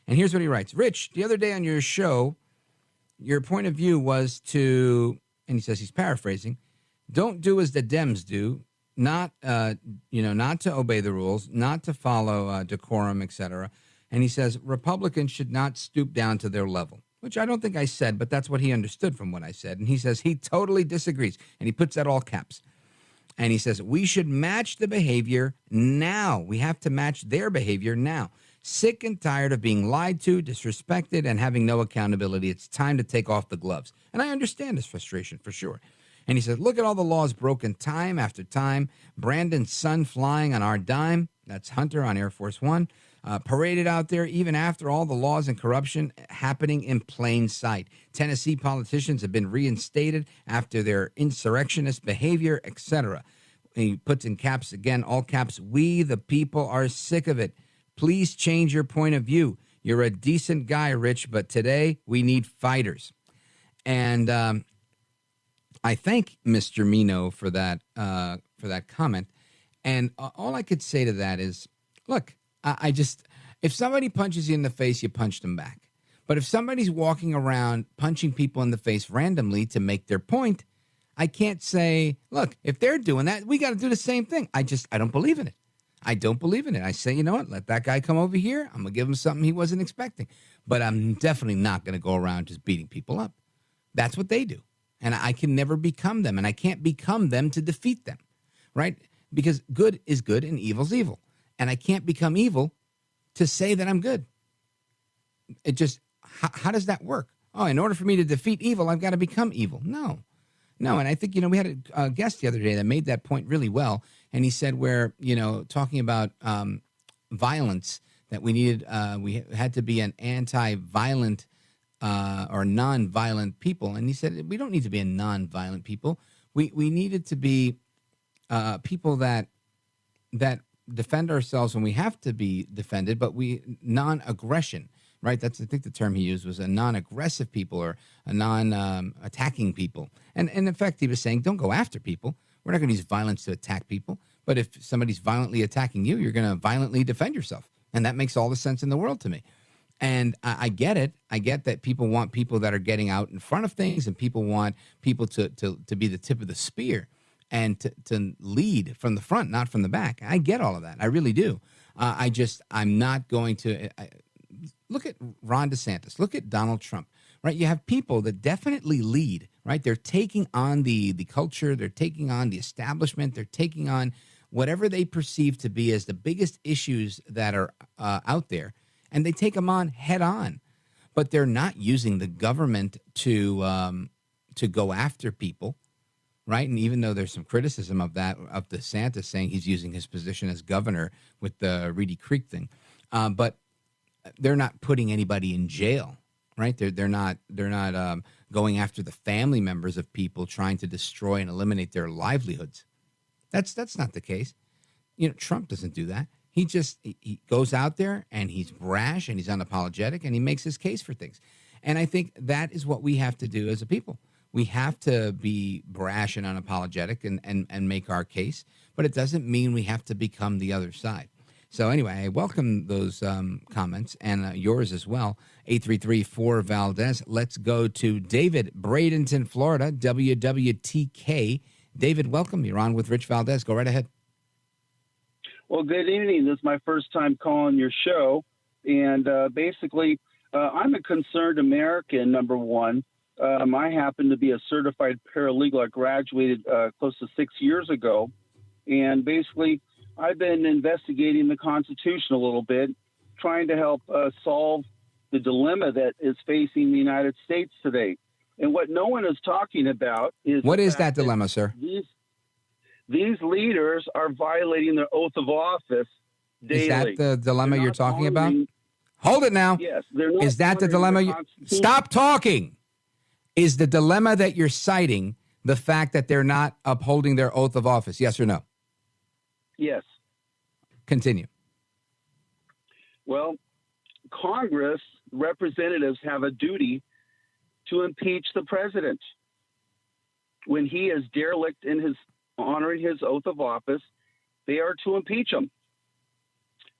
And here's what he writes. Rich, the other day on your show, your point of view was to, and he says he's paraphrasing, don't do as the Dems do, not to obey the rules, not to follow decorum, etc. And he says Republicans should not stoop down to their level, which I don't think I said, but that's what he understood from what I said. And he says he totally disagrees, and he puts that all caps. And he says we should match the behavior now. We have to match their behavior now. Sick and tired of being lied to, disrespected, and having no accountability. It's time to take off the gloves. And I understand his frustration for sure. And he says, look at all the laws broken time after time. Brandon's son flying on our dime. That's Hunter on Air Force One. Paraded out there even after all the laws and corruption happening in plain sight. Tennessee politicians have been reinstated after their insurrectionist behavior, etc. He puts in caps again, all caps, we the people are sick of it. Please change your point of view. You're a decent guy, Rich, but today we need fighters. And I thank Mr. Mino for that comment. And all I could say to that is, look, I just, if somebody punches you in the face, you punch them back. But if somebody's walking around punching people in the face randomly to make their point, I can't say, look, if they're doing that, we got to do the same thing. I don't believe in it. I don't believe in it. I say, you know what? Let that guy come over here. I'm going to give him something he wasn't expecting. But I'm definitely not going to go around just beating people up. That's what they do. And I can never become them. And I can't become them to defeat them, right? Because good is good and evil's evil. And I can't become evil to say that I'm good. It just, how does that work? Oh, in order for me to defeat evil, I've got to become evil. No. And I think, we had a guest the other day that made that point really well. And he said talking about violence, that we needed, we had to be an anti-violent or non-violent people. And he said, we don't need to be a non-violent people. We needed to be people that defend ourselves when we have to be defended, but non-aggression, right? I think the term he used was a non-aggressive people or a non-attacking people. And in effect, he was saying, don't go after people. We're not going to use violence to attack people. But if somebody's violently attacking you, you're going to violently defend yourself. And that makes all the sense in the world to me. And I get it. I get that people want people that are getting out in front of things, and people want people to be the tip of the spear and to lead from the front, not from the back. I get all of that. I really do. I'm not going to look at Ron DeSantis. Look at Donald Trump, right? You have people that definitely lead, right? They're taking on the culture. They're taking on the establishment. They're taking on whatever they perceive to be as the biggest issues that are out there, and they take them on head on. But they're not using the government to go after people. Right. And even though there's some criticism of that, of DeSantis saying he's using his position as governor with the Reedy Creek thing, but they're not putting anybody in jail. Right. They're not going after the family members of people, trying to destroy and eliminate their livelihoods. That's not the case. Trump doesn't do that. He goes out there and he's brash and he's unapologetic and he makes his case for things. And I think that is what we have to do as a people. We have to be brash and unapologetic and make our case, but it doesn't mean we have to become the other side. So anyway, I welcome those comments and yours as well. 833-4-VALDEZ. Let's go to David, Bradenton, Florida, WWTK. David, welcome. You're on with Rich Valdez. Go right ahead.
Well, good evening. This is my first time calling your show. And basically, I'm a concerned American, number one. I happen to be a certified paralegal. I graduated close to 6 years ago. And basically, I've been investigating the Constitution a little bit, trying to help solve the dilemma that is facing the United States today. And what no one is talking about is...
What is that dilemma, sir?
These leaders are violating their oath of office daily.
Is that the dilemma you're talking about? Hold it now.
Yes, they're not
Is that the
honoring
dilemma?
the Constitution.
Stop talking. Is the dilemma that you're citing the fact that they're not upholding their oath of office? Yes or no?
Yes.
Continue.
Well, Congress representatives have a duty to impeach the president when he is derelict in his honoring his oath of office. They are to impeach him.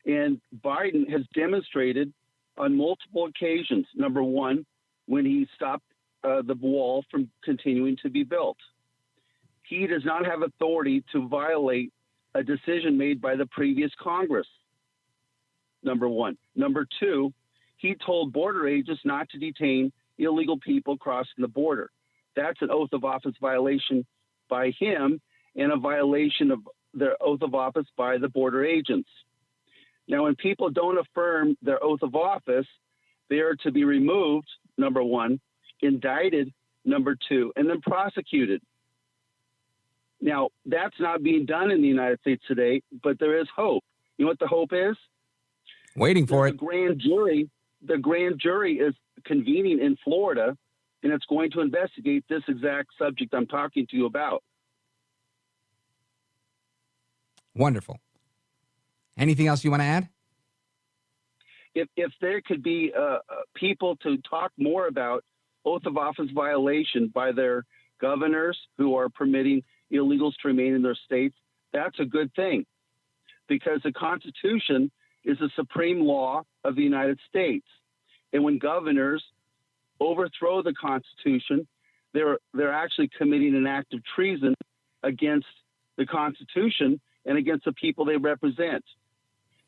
And Biden has demonstrated on multiple occasions, number one, when he stopped the wall from continuing to be built. He does not have authority to violate a decision made by the previous Congress, number one. Number two, he told border agents not to detain illegal people crossing the border. That's an oath of office violation by him and a violation of their oath of office by the border agents. Now, when people don't affirm their oath of office, they are to be removed, number one, indicted, number two, and then prosecuted. Now, that's not being done in the United States today, but there is hope. You know what the hope is?
Waiting for it.
The grand jury is convening in Florida, and it's going to investigate this exact subject I'm talking to you about.
Wonderful. Anything else you want to add?
If there could be people to talk more about oath of office violation by their governors who are permitting illegals to remain in their states, that's a good thing, because the Constitution is the supreme law of the United States. And when governors overthrow the Constitution, they're actually committing an act of treason against the Constitution and against the people they represent.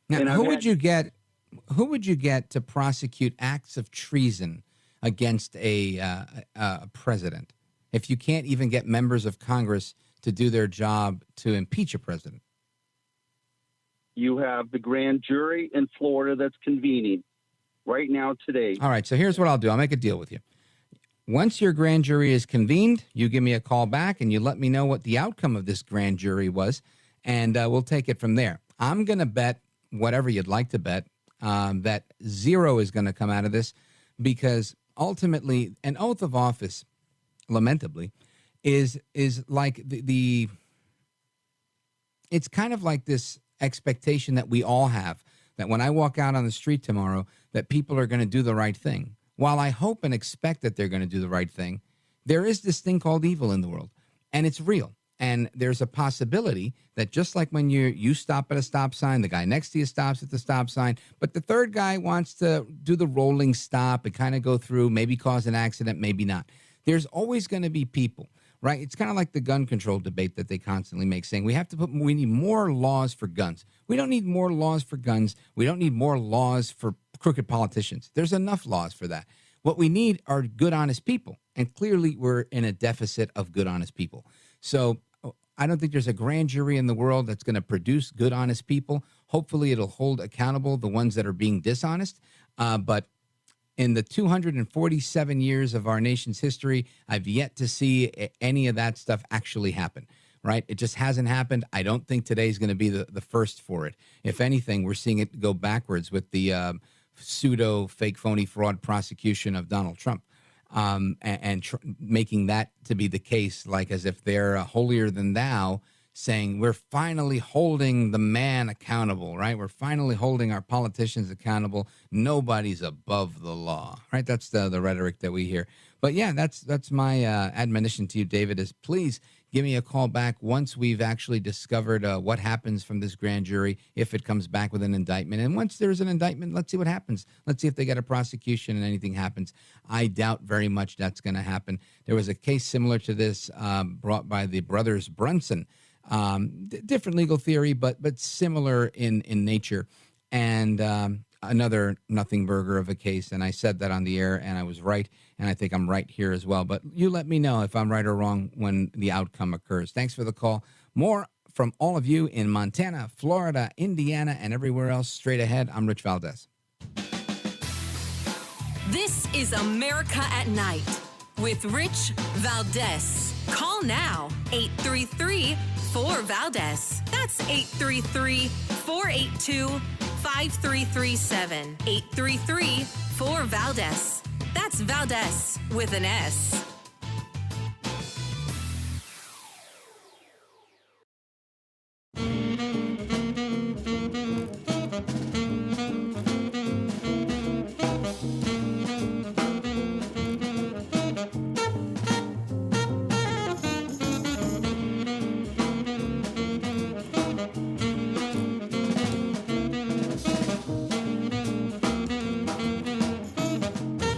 Now, who would you get to prosecute acts of treason against a president if you can't even get members of Congress to do their job to impeach a president?
You have the grand jury in Florida that's convening right now today.
All right, so here's what I'll do. I'll make a deal with you. Once your grand jury is convened, you give me a call back and you let me know what the outcome of this grand jury was, and we'll take it from there. I'm going to bet whatever you'd like to bet, that zero is going to come out of this, because ultimately an oath of office, lamentably, is like the it's kind of like this expectation that we all have, that when I walk out on the street tomorrow, that people are going to do the right thing. While I hope and expect that they're going to do the right thing, there is this thing called evil in the world, and it's real. And there's a possibility that just like when you stop at a stop sign, the guy next to you stops at the stop sign, but the third guy wants to do the rolling stop and kind of go through, maybe cause an accident, maybe not. There's always going to be people, right? It's kind of like the gun control debate that they constantly make, saying we need more laws for guns. We don't need more laws for guns. We don't need more laws for crooked politicians. There's enough laws for that. What we need are good, honest people. And clearly we're in a deficit of good, honest people. So I don't think there's a grand jury in the world that's going to produce good, honest people. Hopefully it'll hold accountable the ones that are being dishonest. But in the 247 years of our nation's history, I've yet to see any of that stuff actually happen, right? It just hasn't happened. I don't think today's going to be the first for it. If anything, we're seeing it go backwards with the pseudo fake phony fraud prosecution of Donald Trump. Making that to be the case, like as if they're holier than thou, saying we're finally holding the man accountable, right? We're finally holding our politicians accountable. Nobody's above the law, right? That's the rhetoric that we hear. But yeah, that's my admonition to you, David, is please give me a call back once we've actually discovered what happens from this grand jury, if it comes back with an indictment. And once there's an indictment, let's see what happens. Let's see if they get a prosecution and anything happens. I doubt very much that's going to happen. There was a case similar to this brought by the brothers Brunson. Different legal theory, but similar in nature. And another nothing burger of a case. And I said that on the air, and I was right. And I think I'm right here as well. But you let me know if I'm right or wrong when the outcome occurs. Thanks for the call. More from all of you in Montana, Florida, Indiana, and everywhere else straight ahead. I'm Rich Valdez.
This is America at Night with Rich Valdez. Call now, 833-4-VALDEZ. That's 833-482-5787. 5337 833 4Valdez. That's Valdez with an S.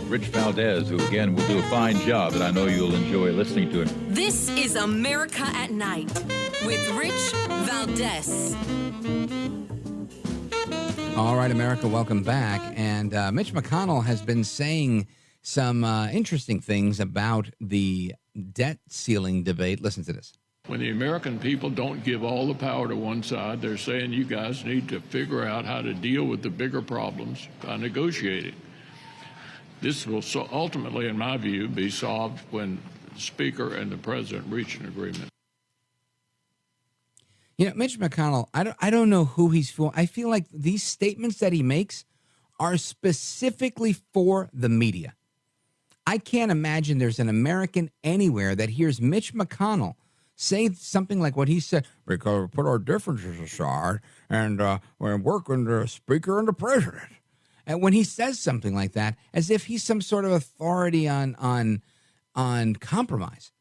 Rich Valdez, who again will do a fine job, and I know you'll enjoy listening to him.
This is America at Night with Rich Valdez.
All right, America, welcome back. And Mitch McConnell has been saying some interesting things about the debt ceiling debate. Listen to this.
When the American people don't give all the power to one side, they're saying you guys need to figure out how to deal with the bigger problems by negotiating. This will ultimately, in my view, be solved when the Speaker and the President reach an agreement.
You know, Mitch McConnell, I don't know who he's for. I feel like these statements that he makes are specifically for the media. I can't imagine there's an American anywhere that hears Mitch McConnell say something like what he said, because we put our differences aside and we're working the Speaker and the President. And when he says something like that, as if he's some sort of authority on compromise.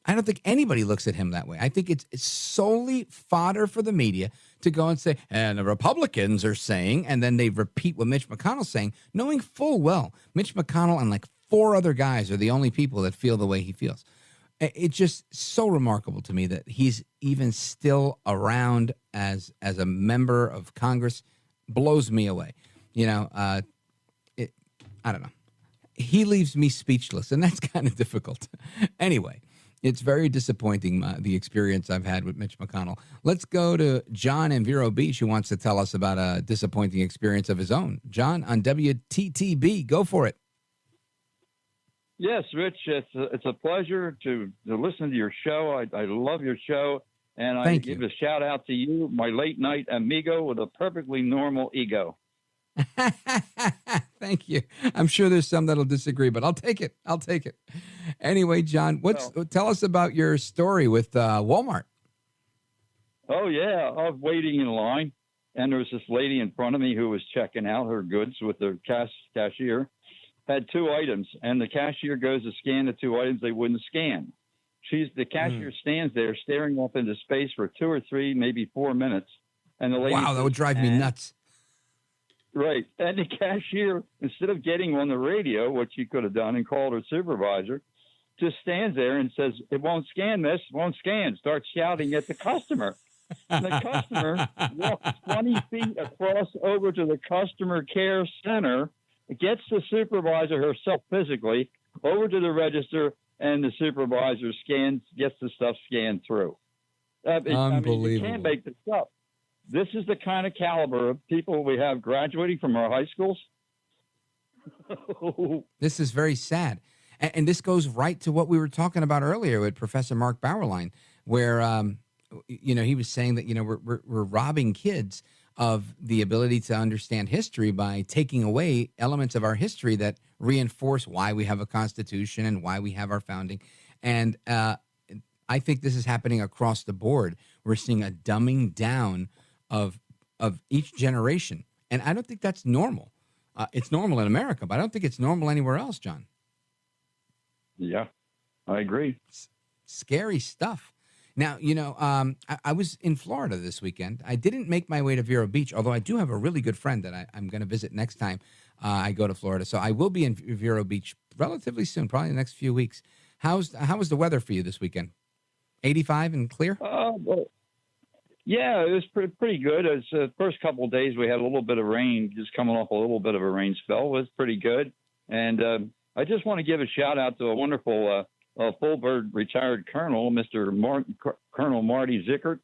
I don't think anybody looks at him that way. I think it's solely fodder for the media to go and say, and the Republicans are saying, and then they repeat what Mitch McConnell's saying, knowing full well Mitch McConnell and like four other guys are the only people that feel the way he feels. It's just so remarkable to me that he's even still around as a member of Congress. Blows me away. You know, I don't know. He leaves me speechless, and that's kind of difficult. Anyway, it's very disappointing, the experience I've had with Mitch McConnell. Let's go to John in Vero Beach, who wants to tell us about a disappointing experience of his own. John, on WTTB, go for it.
Yes, Rich, it's a pleasure to listen to your show. I love your show, and I give a shout out to you, my late night amigo with a perfectly normal ego.
Thank you. I'm sure there's some that'll disagree, but I'll take it. Anyway, John, tell us about your story with Walmart.
Oh, yeah. I was waiting in line, and there was this lady in front of me who was checking out her goods with the cashier. Had two items, and the cashier goes to scan the two items they wouldn't scan. The cashier stands there staring off into space for 2 or 3, maybe 4 minutes. And the lady
wow, that would drive me nuts.
Right. And the cashier, instead of getting on the radio, what she could have done and called her supervisor, just stands there and says, "It won't scan, miss, won't scan." Starts shouting at the customer. And the customer walks 20 feet across over to the customer care center, gets the supervisor herself physically over to the register, and the supervisor gets the stuff scanned through.
Unbelievable.
You can't make this up. This is the kind of caliber of people we have graduating from our high schools.
This is very sad. And this goes right to what we were talking about earlier with Professor Mark Bauerlein, where, he was saying that, we're robbing kids of the ability to understand history by taking away elements of our history that reinforce why we have a constitution and why we have our founding. And I think this is happening across the board. We're seeing a dumbing down of each generation. And I don't think that's normal. It's normal in America, but I don't think it's normal anywhere else, John.
Yeah, I agree.
Scary stuff. Now, I was in Florida this weekend. I didn't make my way to Vero Beach, although I do have a really good friend that I'm going to visit next time I go to Florida. So I will be in Vero Beach relatively soon, probably in the next few weeks. How was the weather for you this weekend? 85 and clear?
Yeah, it was pretty good. As the first couple of days, we had a little bit of rain, just coming off a little bit of a rain spell. It was pretty good. And I just want to give a shout out to a wonderful full-bird retired colonel, Colonel Marty Zickert,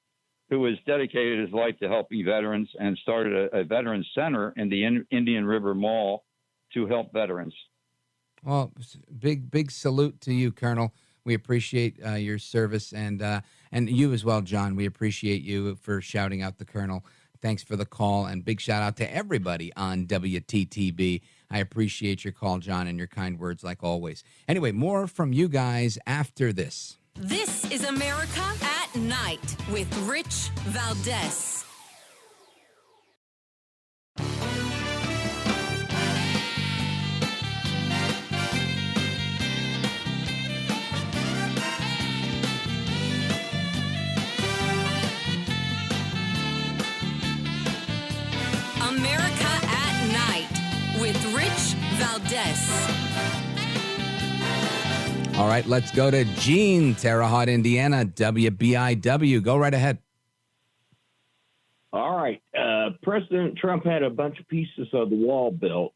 who has dedicated his life to helping veterans and started a veterans center in the Indian River Mall to help veterans.
Well, big salute to you, Colonel. We appreciate your service, and you as well, John. We appreciate you for shouting out the Colonel. Thanks for the call, and big shout out to everybody on WTTB. I appreciate your call, John, and your kind words like always. Anyway, more from you guys after this.
This is America at Night with Rich Valdez. America at Night with Rich Valdez.
All right, let's go to Gene, Terre Haute, Indiana, WBIW. Go right ahead.
All right. President Trump had a bunch of pieces of the wall built,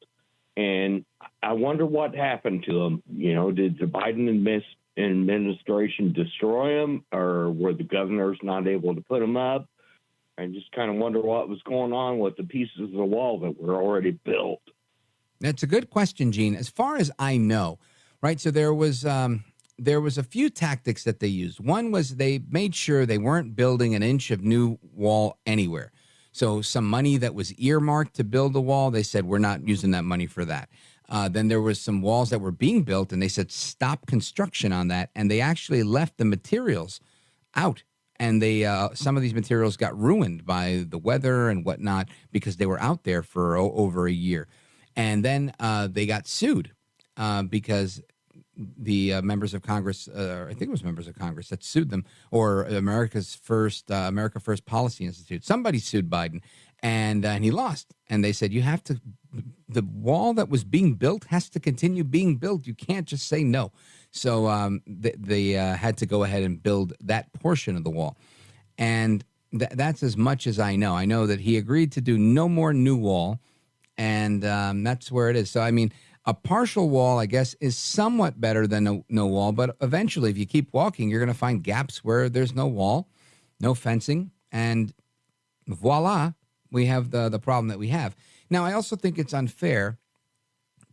and I wonder what happened to them. You know, did the Biden administration destroy them, or were the governors not able to put them up? I just kind of wonder what was going on with the pieces of the wall that were already built.
That's a good question, Gene. As far as I know, right, so there was a few tactics that they used. One was they made sure they weren't building an inch of new wall anywhere. So some money that was earmarked to build the wall, they said, we're not using that money for that. Then there was some walls that were being built, and they said, stop construction on that. And they actually left the materials out. And they some of these materials got ruined by the weather and whatnot because they were out there for over a year. And then they got sued because the members of Congress, I think it was members of Congress that sued them, or America First Policy Institute. Somebody sued Biden, and he lost. And they said, you have to, the wall that was being built has to continue being built. You can't just say no. So they had to go ahead and build that portion of the wall. And that's as much as I know. I know that he agreed to do no more new wall, and that's where it is. So, I mean, a partial wall, I guess, is somewhat better than no wall. But eventually, if you keep walking, you're going to find gaps where there's no wall, no fencing, and voila, we have the problem that we have. Now, I also think it's unfair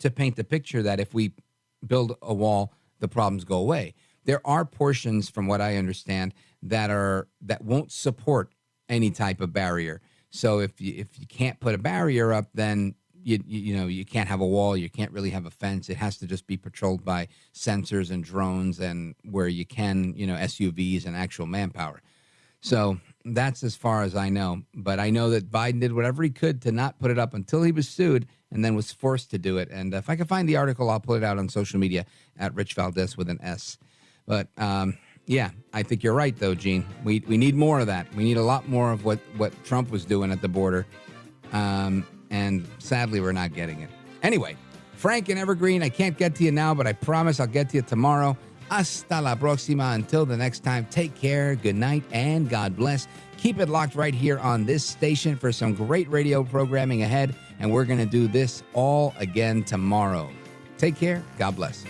to paint the picture that if we build a wall, the problems go away. There are portions, from what I understand, that won't support any type of barrier. So if you can't put a barrier up, then you can't have a wall. You can't really have a fence. It has to just be patrolled by sensors and drones, and where you can, SUVs and actual manpower. So that's as far as I know. But I know that Biden did whatever he could to not put it up until he was sued, and then was forced to do it. And if I can find the article, I'll put it out on social media at Rich Valdez with an S. But yeah, I think you're right, though, Gene. We need more of that. We need a lot more of what Trump was doing at the border. And sadly, we're not getting it. Anyway, Frank and Evergreen, I can't get to you now, but I promise I'll get to you tomorrow. Hasta la próxima. Until the next time, take care, good night, and God bless. Keep it locked right here on this station for some great radio programming ahead, and we're going to do this all again tomorrow. Take care. God bless.